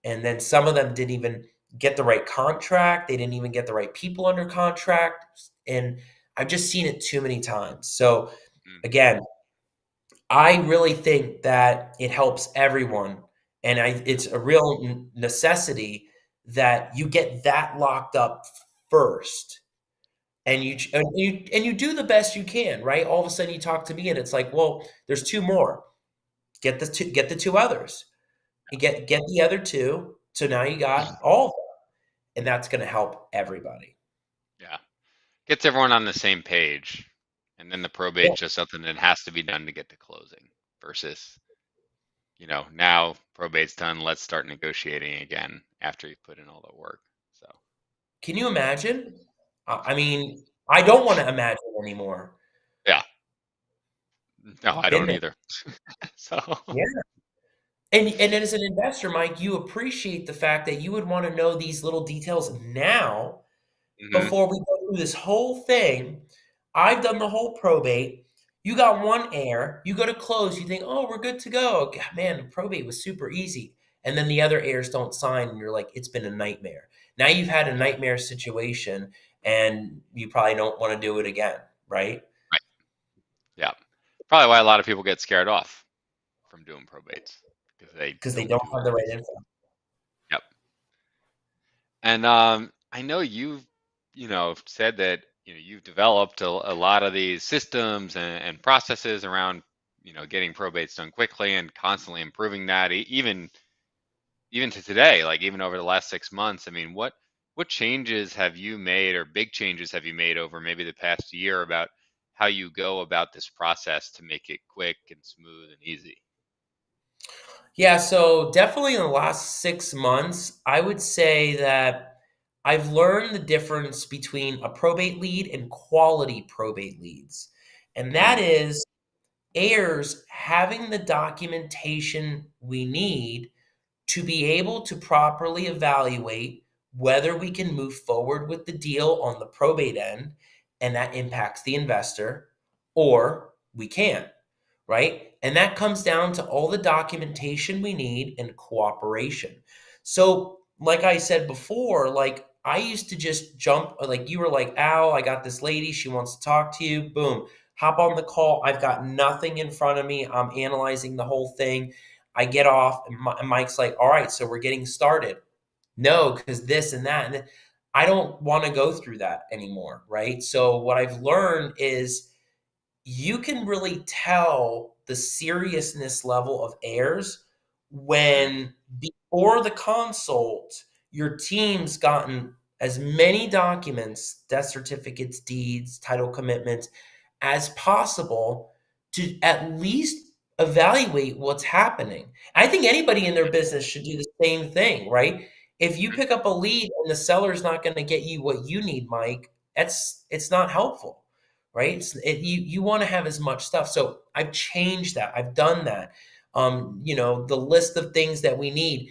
then some of them didn't even get the right contract. They didn't even get the right people under contract, and I've just seen it too many times. So, Mhm. again, I really think that it helps everyone, and Yeah. it's a real necessity that you get that locked up first, Yeah. and you do the best you can, right? All of a sudden, you talk to me, and it's like, well, there's two more. Get the two others. You get the other two. So now you got all of them, and that's going to help everybody. Yeah. Gets everyone on the same page. And then the Yeah. probate's just something that has to be done to get to closing versus, now probate's done, let's start negotiating again after you've put in all the work. So, Can you imagine? I mean, I don't want to imagine anymore. yeah. No, I Been don't there. either. So, Yeah. And as an investor, Mike, you appreciate the fact that you would want to know these little details now mhm. before we go through this whole thing. I've done the whole probate. You got one heir. You go to close. You think, oh, we're good to go. God, man, the probate was super easy. And then the other heirs don't sign, and you're like, it's been a nightmare. Now you've had a Yeah. nightmare situation, and you probably don't want to do it again, right? Right. Yeah. Probably why a lot of people get scared off from doing probates because they Because they don't don't do have all the right these info. things. Yep. And I know you've, said that you've developed a lot of these systems and processes around, getting probates done quickly and constantly improving that, even to today, like even over the last 6 months. I mean, what changes have you made, or big changes have you made over maybe the past year about how you go about this process to make it quick and smooth and easy? Yeah, so definitely in the last 6 months, I would say that I've learned the difference between a probate lead and quality probate leads. And Hmm. that is heirs having the documentation we need to be able to properly evaluate whether we can move forward with the deal on the probate end, and that impacts the investor, or we can't, right? And that comes down to all the documentation we need and cooperation. So, like I said before, like I used to just jump, like you were like, Al, I got this lady, she wants to talk to you. Boom, hop on the call. I've got nothing in front of me. I'm analyzing the whole thing. I get off, and Mike's like, all right, so we're getting started. No, because this and that. And I don't want to go through that anymore, right? So, what I've learned is you can really tell the seriousness level of heirs Hmm. when before the consult, your team's gotten as many documents, death certificates, deeds, title commitments, as possible to at least evaluate what's happening. I think anybody in their business should do the same thing, right? If you pick up a lead and the seller's not going to get you what you need, Mike, it's not helpful, right? You want to have as much stuff. So I've changed that. I've done that. The list of things that we need,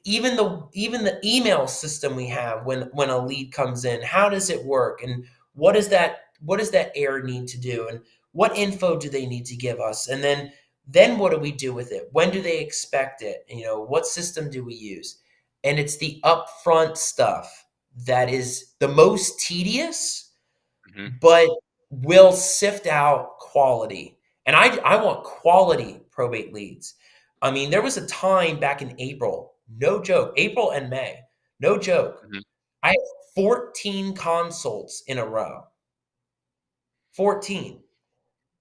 even the email system we have when a lead comes in, how does it work, and what does that heir need to do, and what info do they need to give us, and then what do we do with it, when do they expect it, what system do we use? And it's the upfront stuff that is the most tedious, Hmm. but will sift out quality. And I want quality probate leads. I mean, there was a time back in April, no joke, April and May, no joke. Hmm. I had 14 consults in a row. 14.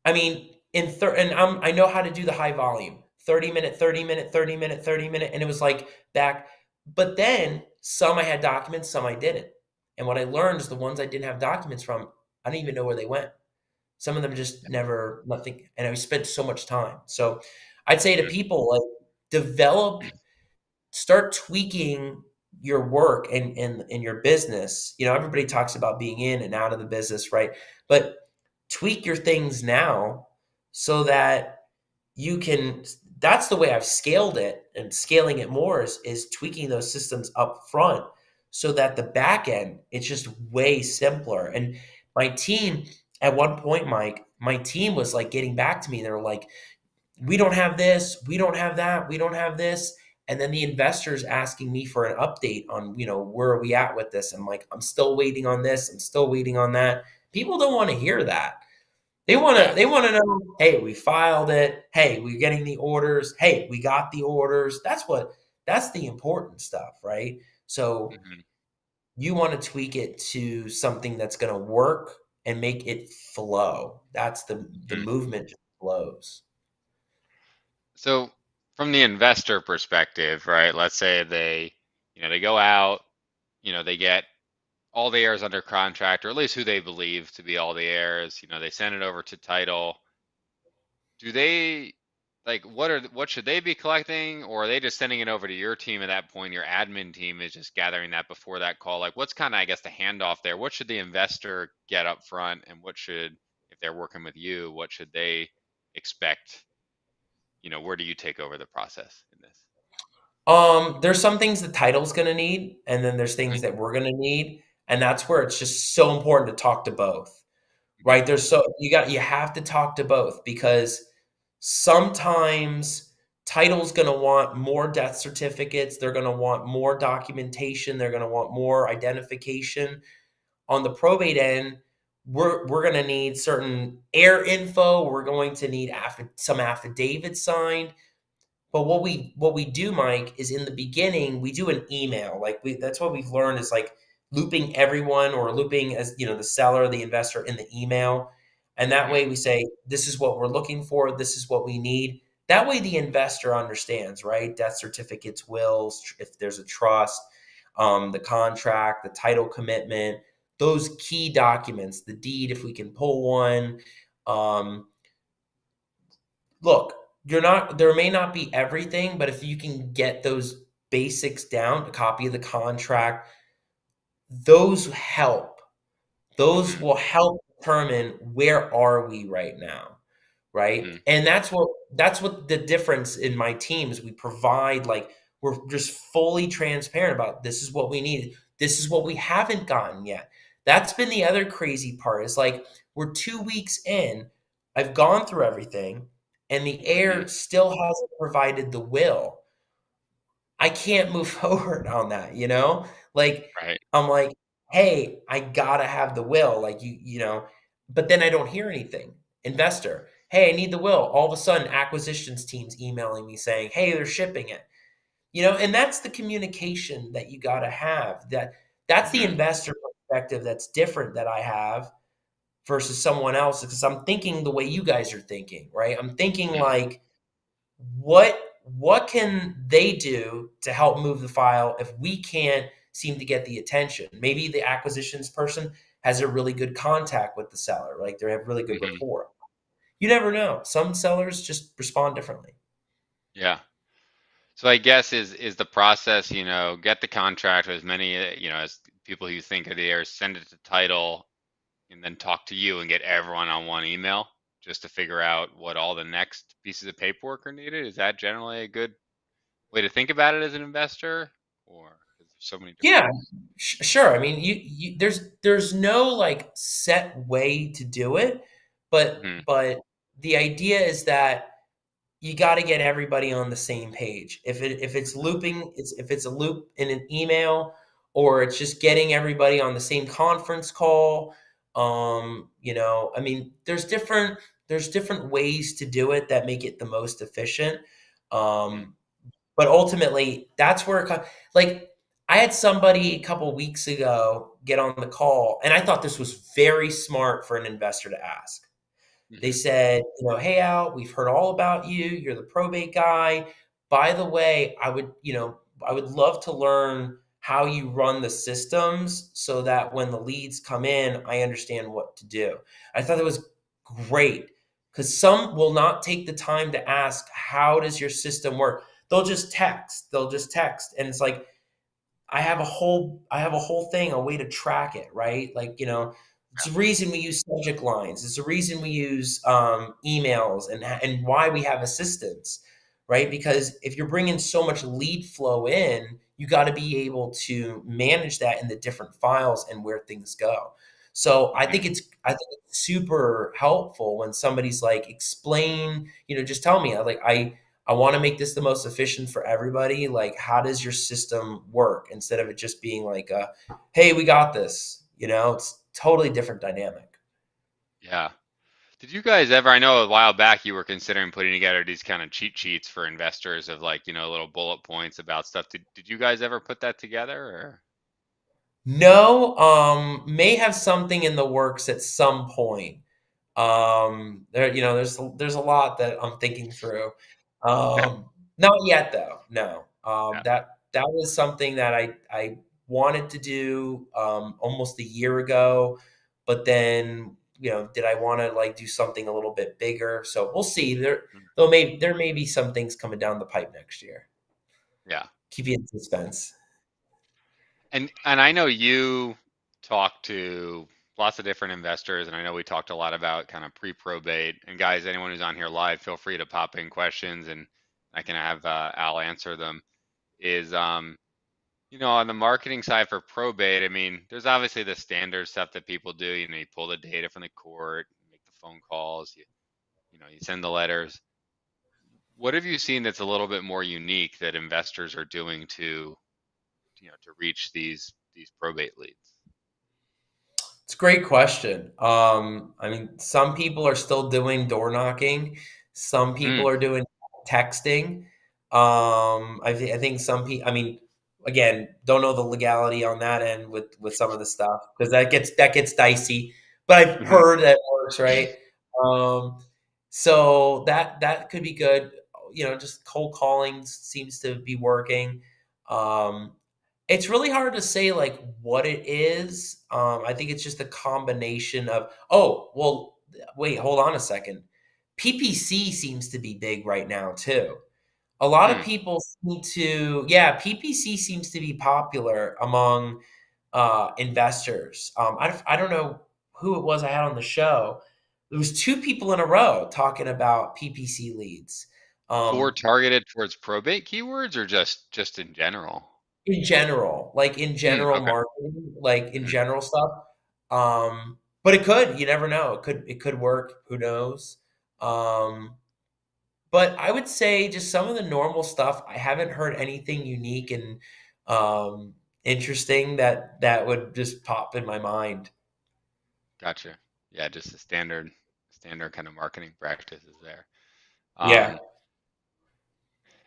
I mean, I know how to do the high volume. 30 minute, 30 minute, 30 minute, 30 minute. And it was like back. But then some I had documents, some I didn't. And what I learned is the ones I didn't have documents from, I didn't even know where they went. Some of them just never, nothing. And I spent so much time. So I'd say to Hmm. people, like, develop, start tweaking your work and in your business. Everybody talks about being in and out of the business, right? But tweak your things now so that you can. That's the way I've scaled it, and scaling it more is tweaking those systems up front so that the back end, it's just way simpler. And my team, at one point, Mike, my team was like getting back to me. They were like, we don't have this, we don't have that, we don't have this. And then the investors asking me for an update on, where are we at with this? I'm like, I'm still waiting on this, I'm still waiting on that. People don't want to hear that. They want to Yeah. they want to know, hey, we filed it. Hey, we're getting the orders. Hey, we got the orders. That's the important stuff, right? So Hmm. you want to tweak it to something that's going to work and make it flow. That's the Hmm. movement flows. So from the investor perspective, right? Let's say they go out, they get all the heirs under contract, or at least who they believe to be all the heirs. They send it over to title. Do they, like, what should they be collecting, or are they just sending it over to your team at that point? Your admin team is just gathering that before that call. Like, what's kind of, I guess, the handoff there? What should the investor get up front, and what should, if they're working with you, what should they expect? Where do you take over the process in this? There's some things the title's gonna need, and then there's Hmm. things that we're gonna need, and that's where it's just so important to talk to both, Hmm. right? You have to talk to both, because sometimes title's gonna want more death certificates, they're gonna want more documentation, they're gonna want more identification. On the probate end, we're gonna need certain air info, we're going to need some affidavits signed. But what we do, Mike, is in the beginning we do an email. Like, that's what we've learned is like looping everyone or looping as the seller, the investor in the email. And that Mhm. way we say, this is what we're looking for, this is what we need. That way the investor understands, right? Death certificates, wills, if there's a trust, the contract, the title commitment, those key documents, the deed, if we can pull one. Um, Look, there may not be everything, but if you can get those basics down, a copy of the contract, those help. Those Mhm. will help determine where are we right now, right? Mhm. And that's what the difference in my team is. We provide, like, we're just fully transparent about this is what we need. This is what we haven't gotten yet. That's been the other crazy part is, like, we're 2 weeks in. I've gone through everything and the Mhm. heir still hasn't provided the will. I can't move forward on that, you know? Like, Right. I'm like, "Hey, I gotta have the will," like, but then I don't hear anything. Investor, "Hey, I need the will." All of a sudden, acquisitions team's emailing me saying, "Hey, they're shipping it." And that's the communication that you gotta have. That's the Mhm. investor perspective that's different that I have versus someone else, because I'm thinking the way you guys are thinking, right? I'm thinking Mhm. like, what can they do to help move the file if we can't seem to get the attention? Maybe the acquisitions person has a really good contact with the seller, like they have really good Mhm. rapport. You never know. Some sellers just respond differently. Yeah. So I guess is the process, get the contract with as many, as people you think are there, send it to title, and then talk to you and get everyone on one email just to figure out what all the next pieces of paperwork are needed. Is that generally a good way to think about it as an investor, or is there so many different Yeah, ways? sure. I mean, there's no like set way to do it, Hmm. but the idea is that you got to get everybody on the same page. If it's looping, if it's a loop in an email, or it's just getting everybody on the same conference call. I mean, there's different ways to do it that make it the most efficient. Hmm. Um, but ultimately, that's where like, I had somebody a couple weeks ago get on the call, and I thought this was very smart for an investor to ask. They Hmm. said, "Hey, Al, we've heard all about you. You're the probate guy. By the way, I would love to learn how you run the systems so that when the leads come in, I understand what to do." I thought that was great, because some will not take the time to ask, "How does your system work?" They'll just text. And it's like, I have a whole thing, a way to track it, right? Like, it's a reason we use subject lines. It's a reason we use emails, and why we have assistants, right? Because if you're bringing so much lead flow in, you got to be able to manage that in the different files and where things go. So Hmm. I think it's super helpful when somebody's like, explain, just tell me, I want to make this the most efficient for everybody. Like, how does your system work? Instead of it just being like, hey, we got this. It's totally different dynamic. Yeah. Did you guys ever? I know a while back you were considering putting together these kind of cheat sheets for investors of, like, little bullet points about stuff. Did you guys ever put that together? Or No, may have something in the works at some point. There's a lot that I'm thinking through. yeah, Not yet though. No. yeah. That was something that I wanted to do almost a year ago, but then, did I want to like do something a little bit bigger? So we'll see. Mm. There may be some things coming down the pipe next year. Yeah. Keep you in suspense. And I know you talk to lots of different investors, and I know we talked a lot about kind of pre-probate. And guys, anyone who's on here live, feel free to pop in questions, and I can have Al answer them. Is on the marketing side for probate, I mean, there's obviously the standard stuff that people do. You pull the data from the court, make the phone calls, you send the letters. What have you seen that's a little bit more unique that investors are doing to reach these probate leads? It's a great question. I mean, some people are still doing door knocking. Some people Mm. are doing texting. I think some people. I mean, again, don't know the legality on that end with some of the stuff because that gets dicey. But I've Hmm. heard that works, right? Um, so that could be good. Just cold calling seems to be working. Um, it's really hard to say like what it is. I think it's just a combination of, oh, well, wait, hold on a second. PPC seems to be big right now too. A lot of Hmm. people seem to, yeah, PPC seems to be popular among investors. I don't know who it was I had on the show. There was two people in a row talking about PPC leads. More Um, targeted towards probate keywords or just in general? in general, like in general Okay. marketing, like in Mhm. general stuff. But you never know. It could work. Who knows? Um, but I would say just some of the normal stuff. I haven't heard anything unique and um, interesting that would just pop in my mind. Gotcha. Yeah, just the standard kind of marketing practices there. Yeah. Um,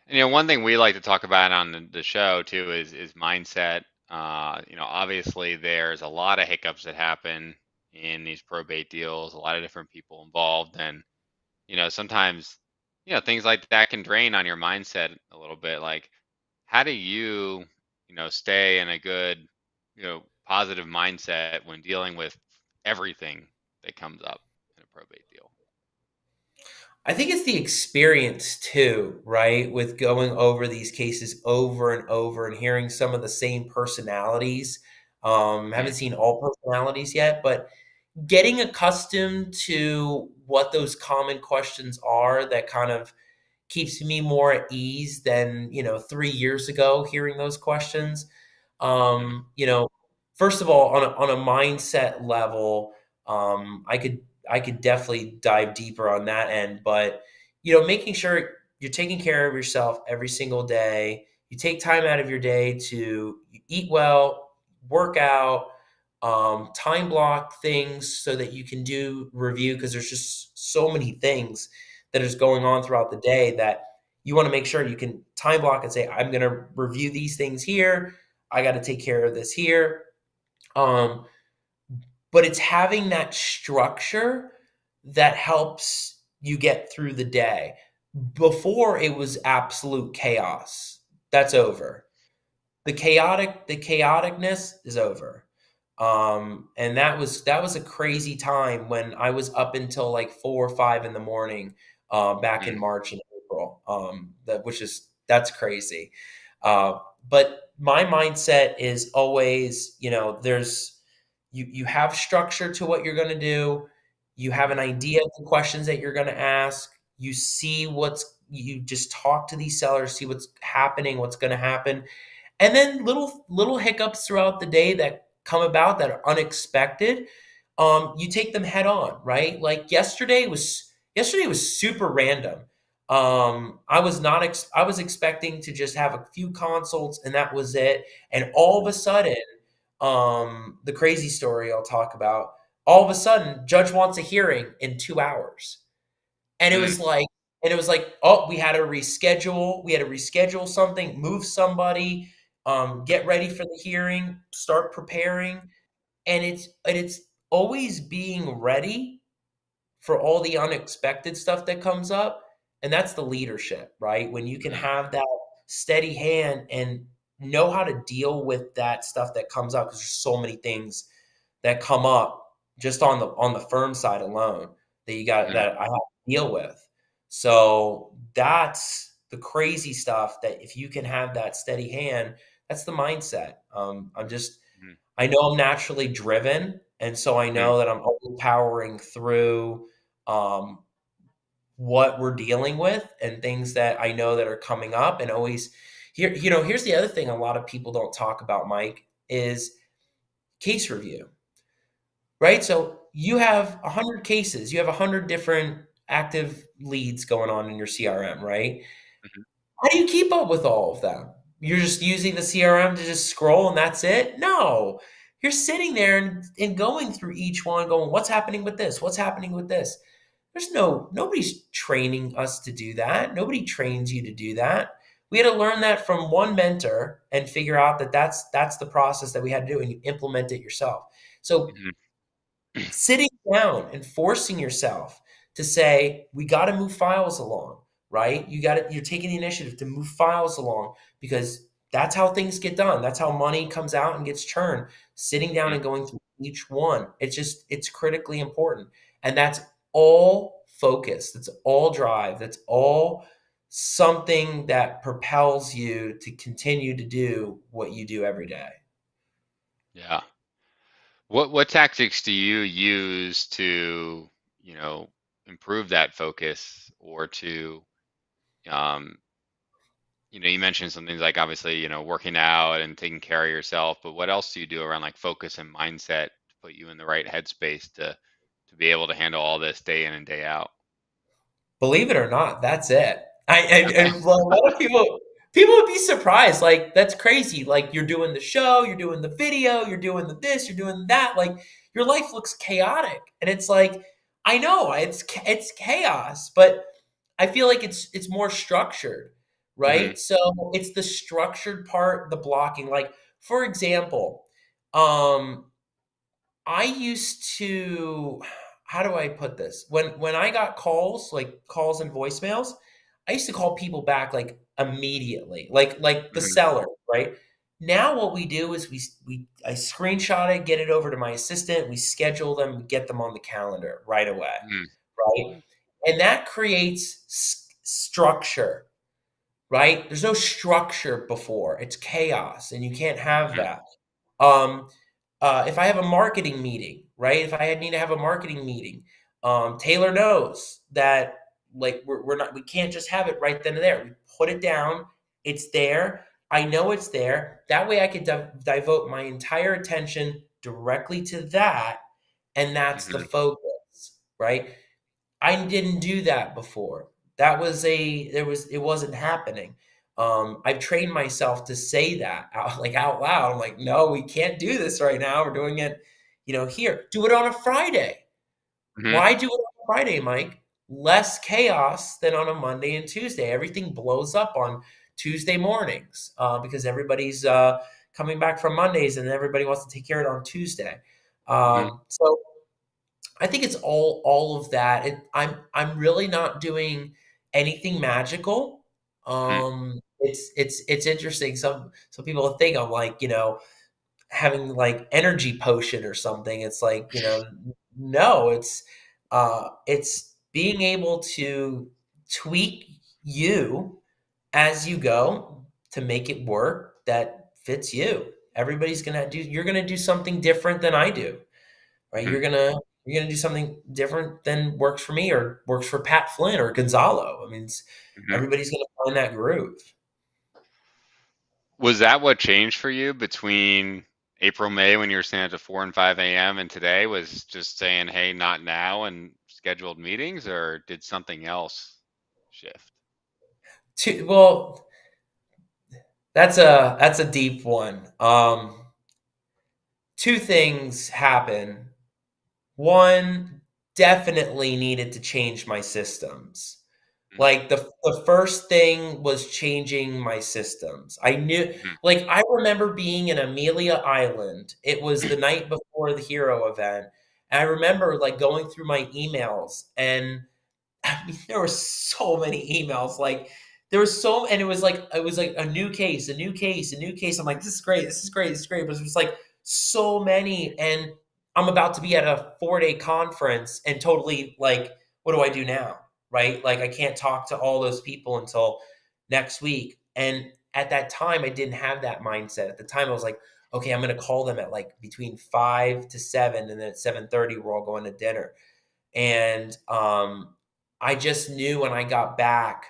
and one thing we like to talk about on the show too is mindset. Obviously there's a lot of hiccups that happen in these probate deals, a lot of different people involved, and sometimes things like that can drain on your mindset a little bit. Like, how do you stay in a good positive mindset when dealing with everything that comes up in a probate deal? I think it's the experience too, right? With going over these cases over and over and hearing some of the same personalities. Mm, Haven't seen all personalities yet, but getting accustomed to what those common questions are that kind of keeps me more at ease than 3 years ago hearing those questions. mm, First of all, on a mindset level, I could definitely dive deeper on that end, but making sure you're taking care of yourself every single day. You take time out of your day to eat well, work out, time block things so that you can do review because there's just so many things that is going on throughout the day that you want to make sure you can time block and say, I'm going to review these things here. I got to take care of this here. Um, but it's having that structure that helps you get through the day. Before it was absolute chaos. That's over. The chaoticness is over. And that was a crazy time when I was up until like 4 or 5 in the morning, back in mm, March and April. That's crazy. Uh, but my mindset is always, you have structure to what you're going to do. You have an idea of the questions that you're going to ask. You just talk to these sellers, see what's happening, what's going to happen, and then little hiccups throughout the day that come about that are unexpected. You take them head on, right? Like yesterday was super random. I was expecting to just have a few consults and that was it. And all of a sudden, the crazy story I'll talk about, all of a sudden, judge wants a hearing in 2 hours. And it mm, was like and it was like, "Oh, we had to reschedule something, move somebody, get ready for the hearing, start preparing." And it's always being ready for all the unexpected stuff that comes up, and that's the leadership, right? When you can mm, have that steady hand and know how to deal with that stuff that comes up, because there's so many things that come up just on the firm side alone mm, that I have to deal with. So that's the crazy stuff that if you can have that steady hand, that's the mindset. mm, I know I'm naturally driven, and so I mm, know that I'm powering through um, what we're dealing with and things that I know that are coming up, and always here's the other thing a lot of people don't talk about, Mike, is case review. Right? So you have 100 cases, you have 100 different active leads going on in your CRM, right? mhm, How do you keep up with all of them? You're just using the CRM to just scroll and that's it? No. You're sitting there and going through each one, going, what's happening with this? What's happening with this? Nobody's training us to do that. Nobody trains you to do that. We had to learn that from one mentor and figure out that that's the process that we had to do, and you implement it yourself. So Mhm. sitting down and forcing yourself to say, we got to move files along, right? You're taking the initiative to move files along because that's how things get done. That's how money comes out and gets churned. Sitting down Mhm. and going through each one. It's critically important. And that's all focus. That's all drive. That's all something that propels you to continue to do what you do every day. Yeah. What tactics do you use to, you know, improve that focus or to, um, you mentioned some things like obviously, working out and taking care of yourself, but what else do you do around like focus and mindset to put you in the right headspace to be able to handle all this day in and day out? Believe it or not, that's it. And Okay. a lot of people would be surprised. Like that's crazy. Like you're doing the show, you're doing the video, you're doing the this, you're doing that. Like your life looks chaotic, and it's like I know it's chaos, but I feel like it's more structured, Hmm. right? So it's the structured part, the blocking. Like for example, um, I used to how do I put this? When I got calls, like calls and voicemails, I used to call people back like immediately, like the Hmm. seller, right? Now what we do is we I screenshot it, get it over to my assistant, we schedule them, get them on the calendar right away, right? Hmm. And that creates structure, right? There's no structure before. It's chaos, and you can't have Hmm. that. Um, if I have a marketing meeting, right? If I need to have a marketing meeting, Taylor knows that like we're not we can't just have it right then and there. We put it down. It's there. I know it's there. That way, I can devote my entire attention directly to that, and that's the Hmm. focus, right? I didn't do that before. That was it wasn't happening. I've trained myself to say that out loud. I'm like, no, we can't do this right now. We're doing it, here. Do it on a Friday. Hmm. Why do it on a Friday, Mike? Less chaos than on a Monday and Tuesday. Everything blows up on Tuesday mornings because everybody's coming back from Mondays and everybody wants to take care of it on Tuesday. Hmm. So I think it's all of that. I'm really not doing anything magical. Hmm. It's interesting. Some people think I'm like, having like energy potion or something. It's like, no, it's being able to tweak you as you go to make it work that fits you. You're gonna do something different than I do, right? Hmm. You're gonna do something different than works for me or works for Pat Flynn or Gonzalo. I mean, Hmm. everybody's gonna find that groove. Was that what changed for you between April, May when you were staying at 4 and 5 a.m. and today was just saying, hey, not now and scheduled meetings, or did something else shift? Well, that's a deep one. Two things happen. One, definitely needed to change my systems. Hmm. Like the first thing was changing my systems. I knew Hmm. like I remember being in Amelia Island. It was the night before the hero event. And I remember like going through my emails and I mean, there were so many emails. Like there was and it was like a new case, a new case, a new case. I'm like, this is great, this is great, this is great. But it was like so many, and I'm about to be at a 4-day conference, and totally like, what do I do now? Right? Like I can't talk to all those people until next week. And at that time, I didn't have that mindset. At the time, I was like, okay, I'm gonna call them at like between 5 to 7, and then at 7:30, we're all going to dinner. And I just knew when I got back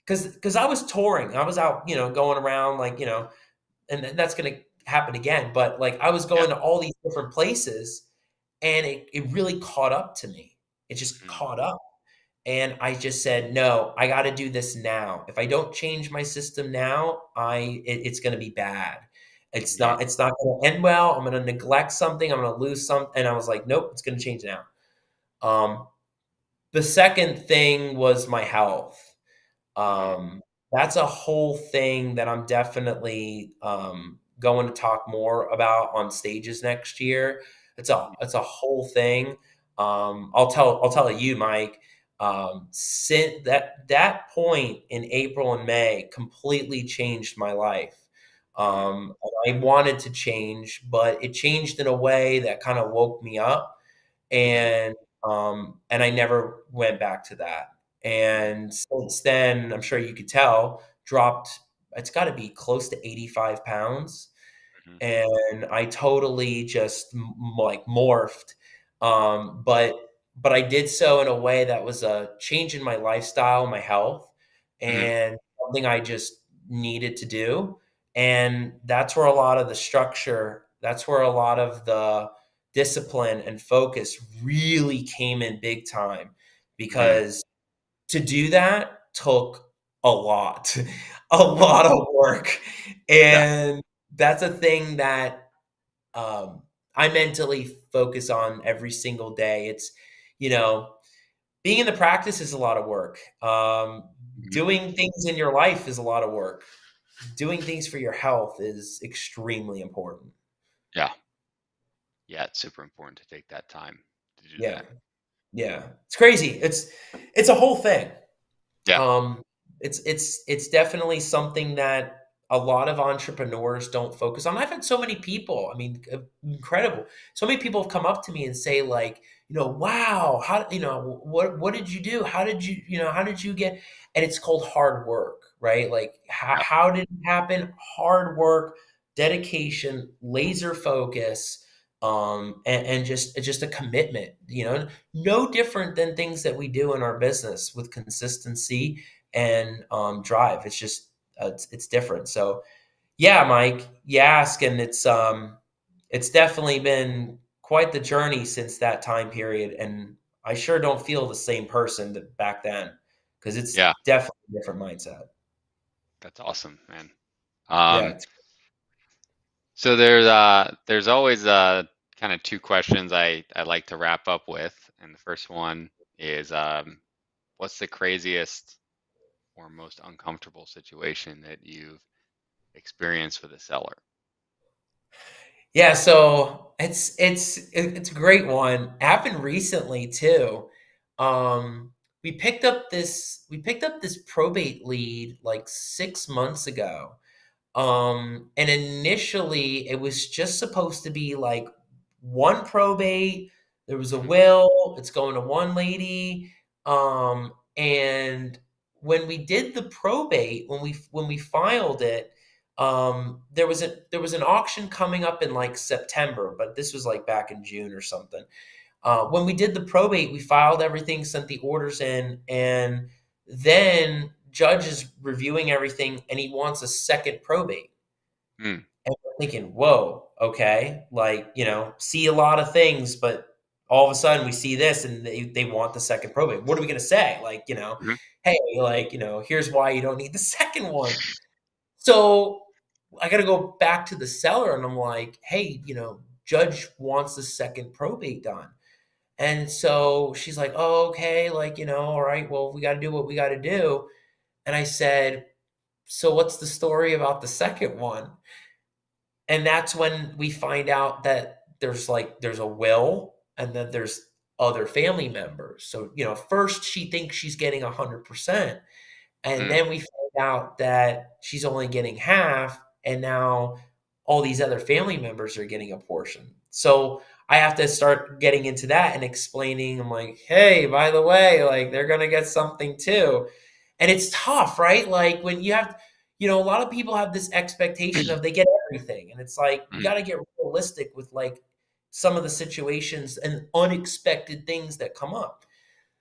because I was touring, I was out, going around like, and that's gonna happen again. But like I was Yeah. going to all these different places, and it really caught up to me. It just Hmm. caught up. And I just said, no, I got to do this now. If I don't change my system now, it's going to be bad. It's Hmm. not. It's not going to end well. I'm going to neglect something. I'm going to lose something. And I was like, nope, it's going to change now. Um, the second thing was my health. Hmm. Um, that's a whole thing that I'm definitely going to talk more about on stages next year. It's a whole thing. I'll tell you, Mike. Since that point in April and May completely changed my life. Mhm, I wanted to change, but it changed in a way that kind of woke me up, mhm, and I never went back to that. mhm, And since then, I'm sure you could tell, dropped. It's got to be close to 85 pounds, mhm, and I totally just like morphed. But I did so in a way that was a change in my lifestyle, my health, mhm. and something I just needed to do. And that's where a lot of the structure, that's where a lot of the discipline and focus really came in big time, Mhm. because to do that took a lot, a lot of work. Yeah, And that's a thing that I mentally focus on every single day. It's, you know, being in the practice is a lot of work. mhm. Doing things in your life is a lot of work. Doing things for your health is extremely important. Yeah, yeah, it's super important to take that time to do Yeah. that. Yeah. It's crazy. It's a whole thing. Yeah, Um, it's definitely something that a lot of entrepreneurs don't focus on. I've had so many people, I mean, incredible. So many people have come up to me and say like, wow, how, what did you do? How did you, how did you get? And it's called hard work, right? Like yeah, how did it happen? Hard work, dedication, laser focus, and just a commitment, no different than things that we do in our business with consistency and drive. It's just it's different. So yeah, Mike, you ask, and it's definitely been quite the journey since that time period, and I sure don't feel the same person that back then, because it's yeah. definitely a different mindset. That's awesome, man. Yeah, Um, so there's always kind of two questions I like to wrap up with, and the first one is what's the craziest or most uncomfortable situation that you've experienced with a seller? yeah. So it's a great one. Happened recently too. Um, we picked up this probate lead like 6 months ago. And initially it was just supposed to be like one probate. There was a Mhm, will. It's going to one lady. And when we did the probate, when we filed it, there was an auction coming up in like September, but this was like back in June or something. When we did the probate, we filed everything, sent the orders in, and then judge is reviewing everything, and he wants a second probate. mm, And we're thinking, whoa, okay, like see a lot of things, but all of a sudden we see this, and they want the second probate. What are we going to say? Like, mhm, hey, like here's why you don't need the second one. So I got to go back to the seller, and I'm like, hey, judge wants the second probate done. And so she's like, "Oh, okay, like, all right, well, we got to do what we got to do." And I said, "So what's the story about the second one?" And that's when we find out that there's a will, and then there's other family members. So, first she thinks she's getting 100%, and mm, then we find out that she's only getting half, and now all these other family members are getting a portion. So I have to start getting into that and explaining. I'm like, hey, by the way, like they're gonna get something too. And it's tough, right? Like when you have, a lot of people have this expectation of they get everything. And it's like you mm, gotta get realistic with like some of the situations and unexpected things that come up.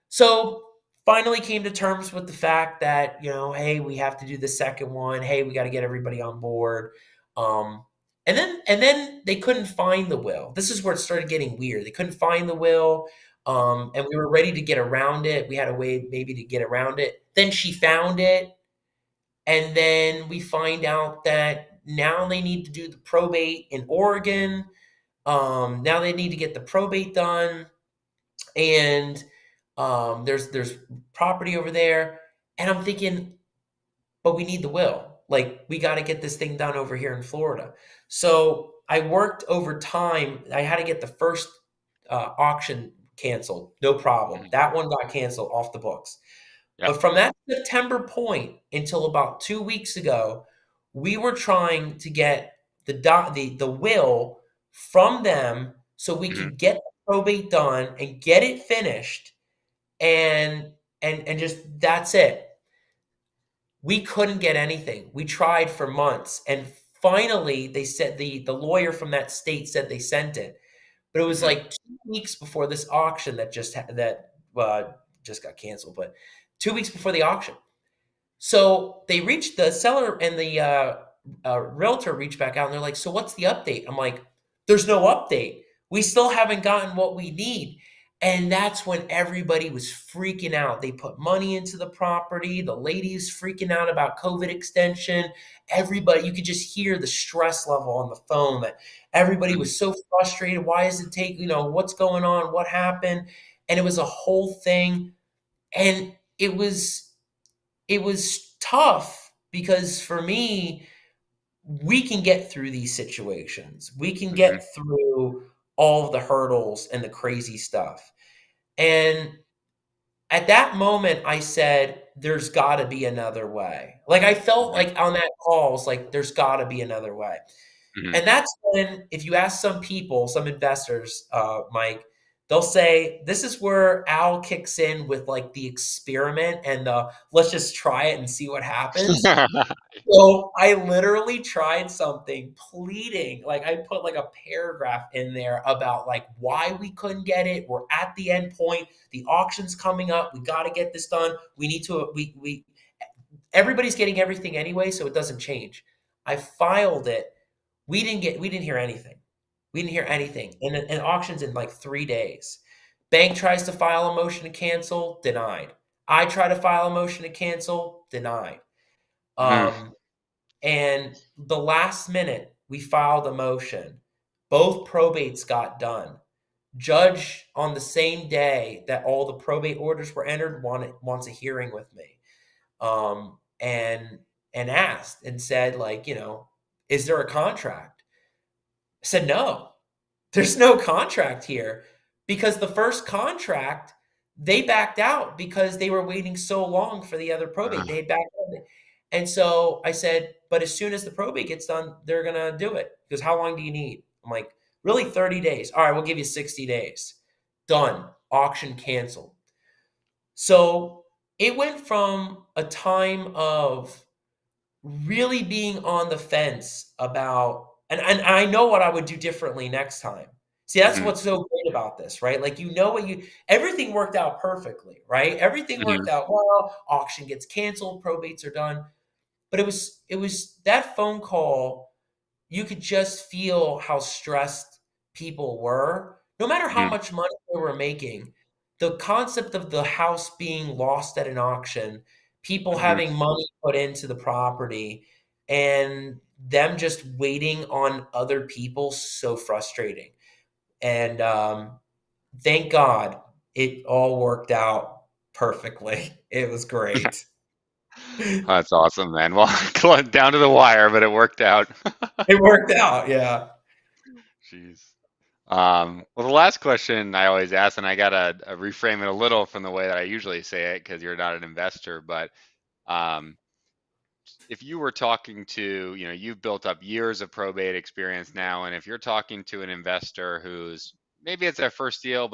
So finally came to terms with the fact that, hey, we have to do the second one. Hey, we got to get everybody on board. Um, and then they couldn't find the will. This is where it started getting weird. They couldn't find the will. And we were ready to get around it. We had a way maybe to get around it. Then she found it. And then we find out that now they need to do the probate in Oregon. Now they need to get the probate done, and there's property over there, and I'm thinking, but we need the will. Like, we got to get this thing done over here in Florida. So I worked over time. I had to get the first auction canceled. No problem. Mhm. That one got canceled off the books. Yep. But from that September point until about 2 weeks ago, we were trying to get the will from them so we Mhm. could get the probate done and get it finished, and and just that's it. We couldn't get anything. We tried for months, and finally they said the lawyer from that state said they sent it. But it was Mhm. like 2 weeks before this auction that just got canceled, but 2 weeks before the auction. So they reached the seller, and the realtor reached back out, and they're like, "So what's the update?" I'm like, "There's no update. We still haven't gotten what we need." And that's when everybody was freaking out. They put money into the property. The lady's freaking out about COVID extension. Everybody, you could just hear the stress level on the phone, that everybody Mhm. was so frustrated. Why does it take, what's going on? What happened? And it was a whole thing. And it was tough because for me, we can get through these situations. We can Mhm. get through all of the hurdles and the crazy stuff. And at that moment, I said, there's got to be another way. Like, I felt Mhm. like on that call, it's like, there's got to be another way. Mhm. And that's when, if you ask some people, some investors, Mike, they'll say this is where Al kicks in with like the experiment and the let's just try it and see what happens. So I literally tried something pleading, like I put like a paragraph in there about like why we couldn't get it. We're at the end point. The auction's coming up. We got to get this done. We need to. We everybody's getting everything anyway, so it doesn't change. I filed it. We didn't hear anything. We didn't hear anything. And auctions in like 3 days. Bank tries to file a motion to cancel, denied. I try to file a motion to cancel, denied. Mhm. Um, and the last minute, we filed a motion. Both probates got done. Judge on the same day that all the probate orders were entered wants a hearing with me, and asked and said, like, is there a contract? I said, no, there's no contract here, because the first contract, they backed out because they were waiting so long for the other probate. They Ugh. had backed out. And so I said, but as soon as the probate gets done, they're going to do it. Because how long do you need? I'm like, really, 30 days. All right, we'll give you 60 days. Done. Auction canceled. So it went from a time of really being on the fence about, and I know what I would do differently next time. See, that's Mhm. what's so great about this, right? Like, what everything worked out perfectly, right? Everything Mhm. worked out well. Auction gets canceled, probates are done. But it was that phone call, you could just feel how stressed people were. No matter how Mhm. much money they were making, the concept of the house being lost at an auction, people Mhm. having money put into the property, and them just waiting on other people, so frustrating. And thank God it all worked out perfectly. It was great. It That's awesome, man. Well, down to the wire, but it worked out. worked out, yeah. Jeez. Well, the last question I always ask, and I gotta reframe it a little from the way that I usually say it because you're not an investor, but um, if you were talking to, you've built up years of probate experience now, and if you're talking to an investor who's maybe it's their first deal,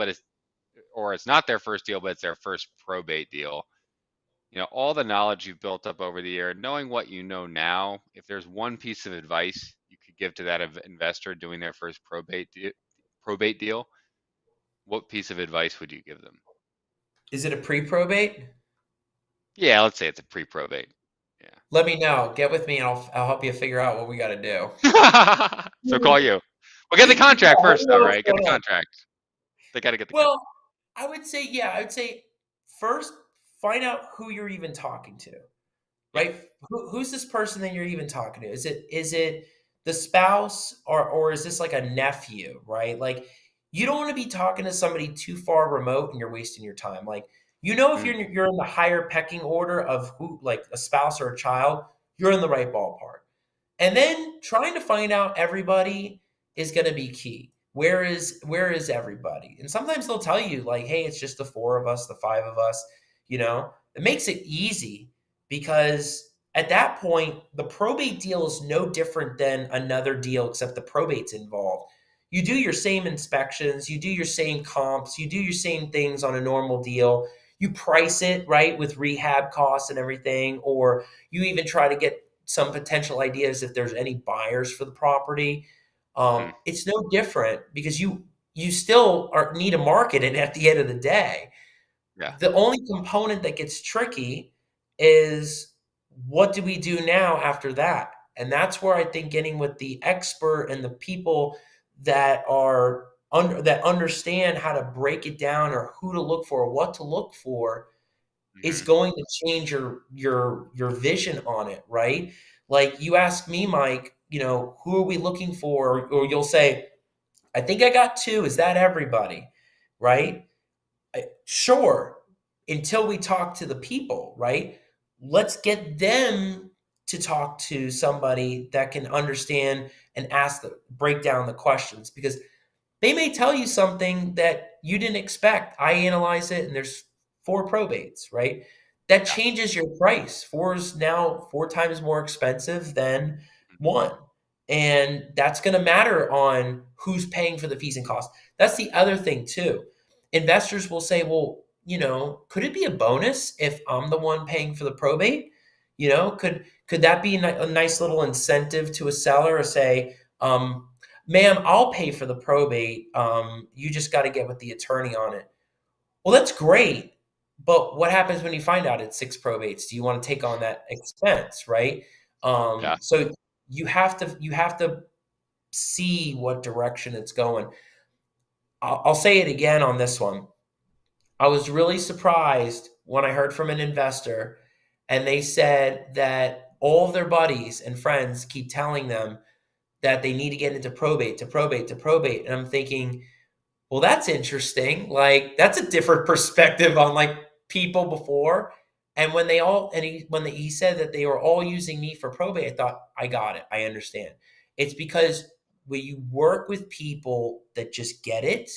or it's not their first deal, but it's their first probate deal, all the knowledge you've built up over the year, knowing what you know now, if there's one piece of advice you could give to that investor doing their first probate deal, what piece of advice would you give them? Is it a pre-probate? Yeah, let's say it's a pre-probate. Let me know. Get with me, and I'll help you figure out what we gotta do. Yeah. So call you. Well, get the Yeah, contract let me first, know though, what's right? Get going the on. contract. They got to get the contract. Well, I would say first, find out who you're even talking to, Yeah. right? Who's this person that you're even talking to? Is it the spouse, or is this like a nephew, right? Like, you don't want to be talking to somebody too far remote and you're wasting your time. Like, You know, if Mm, you're in the higher pecking order of who, like a spouse or a child, you're in the right ballpark. And then trying to find out everybody is going to be key. Where is everybody? And sometimes they'll tell you like, "Hey, it's just the four of us, the five of us." You know, it makes it easy because at that point, the probate deal is no different than another deal, except the probate's involved. You do your same inspections, you do your same comps, you do your same things on a normal deal. You price it right with rehab costs and everything, or you even try to get some potential ideas if there's any buyers for the property. mhm. It's no different because you still need to market it at the end of the day. Yeah. The only component that gets tricky is what do we do now after that? And that's where I think getting with the expert and the people that are that understand how to break it down or who to look for or what to look for is Mhm. going to change your vision on it, right? Like you ask me, Mike, who are we looking for? Or you'll say, I think I got two. Is that everybody? Right? Sure, until we talk to the people, right? Let's get them to talk to somebody that can understand and break down the questions because they may tell you something that you didn't expect. I analyze it and there's four probates, right? That Yeah. changes your price. Four is now four times more expensive than Mhm. one. And that's going to matter on who's paying for the fees and costs. That's the other thing, too. Investors will say, well, could it be a bonus if I'm the one paying for the probate? Could that be a nice little incentive to a seller or say, ma'am, I'll pay for the probate. You just got to get with the attorney on it. Well, that's great. But what happens when you find out it's six probates? Do you want to take on that expense, right? Yeah. So you have to see what direction it's going. I'll say it again on this one. I was really surprised when I heard from an investor and they said that all of their buddies and friends keep telling them that they need to get into probate to probate to probate. And I'm thinking, well, that's interesting. Like that's a different perspective on like people before. And when they all and he said that they were all using me for probate, I thought, I got it. I understand. It's because when you work with people that just get it,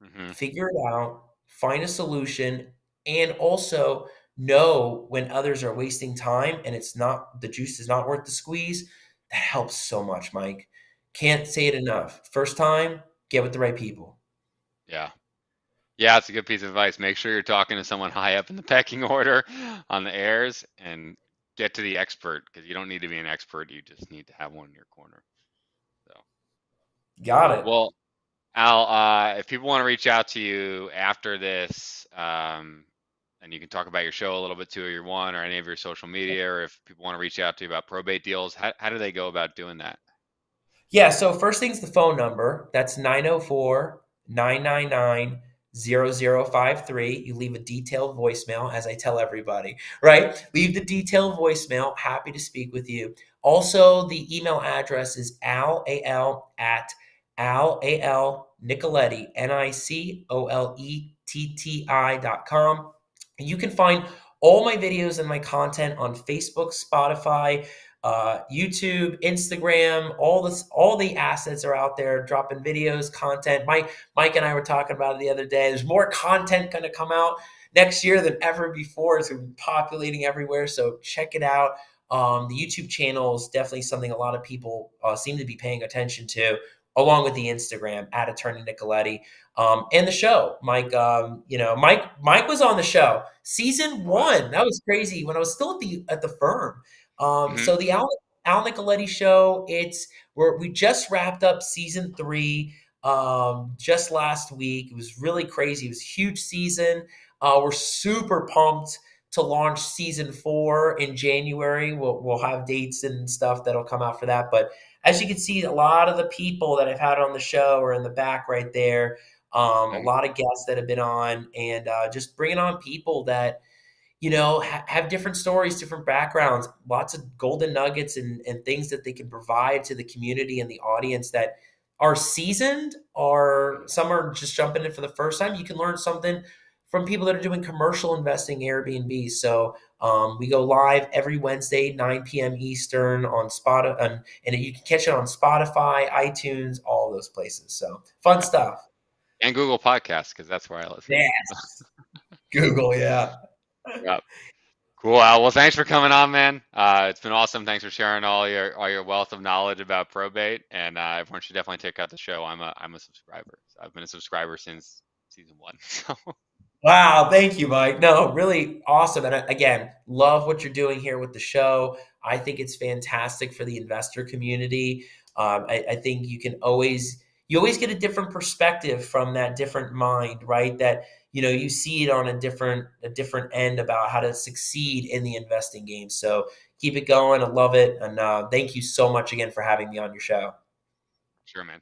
Mhm. figure it out, find a solution, and also know when others are wasting time and the juice is not worth the squeeze. That helps so much, Mike. Can't say it enough. First time, get with the right people. Yeah. Yeah, it's a good piece of advice. Make sure you're talking to someone high up in the pecking order on the heirs and get to the expert because you don't need to be an expert. You just need to have one in your corner. So, Got it. well, Al, if people want to reach out to you after this, and you can talk about your show a little bit too, or your one, or any of your social media, or if people want to reach out to you about probate deals, how do they go about doing that? Yeah, so first thing's the phone number. That's 904-999-0053. You leave a detailed voicemail, as I tell everybody, right? Leave the detailed voicemail. Happy to speak with you. Also, the email address is al Nicoletti, NICOLETTI.com. And you can find all my videos and my content on Facebook, Spotify, YouTube, Instagram, all the assets are out there, dropping videos, content. Mike and I were talking about it the other day. There's more content going to come out next year than ever before. It's going to be populating everywhere, so check it out. The YouTube channel is definitely something a lot of people seem to be paying attention to, along with the Instagram at Attorney Nicoletti, and the show. Mike was on the show season Oh, wow. one. That was crazy when I was still at the firm. Hmm. So the Al Nicoletti show, we just wrapped up season three just last week. It was really crazy. It was a huge season. We're super pumped to launch season four in January. We'll have dates and stuff that'll come out for that. But as you can see, a lot of the people that I've had on the show are in the back right there. A Hmm. lot of guests that have been on, and just bringing on people that have different stories, different backgrounds, lots of golden nuggets and things that they can provide to the community and the audience that are seasoned, or some are just jumping in for the first time. You can learn something from people that are doing commercial investing Airbnb. So we go live every Wednesday, 9 p.m. Eastern on Spotify, and you can catch it on Spotify, iTunes, all those places. So fun Yep. stuff. And Google Podcasts, because that's where I listen. Yes. Google, yeah. Yep. Cool, Al. Well, thanks for coming on, man. It's been awesome. Thanks for sharing all your wealth of knowledge about probate. And everyone should definitely check out the show. I'm a subscriber. So I've been a subscriber since season 1. So Wow, thank you, Mike. No, really awesome. And again, love what you're doing here with the show. I think it's fantastic for the investor community. I think you always get a different perspective from that different mind, right? That you see it on a different end about how to succeed in the investing game. So keep it going. I love it, and thank you so much again for having me on your show. sure, man.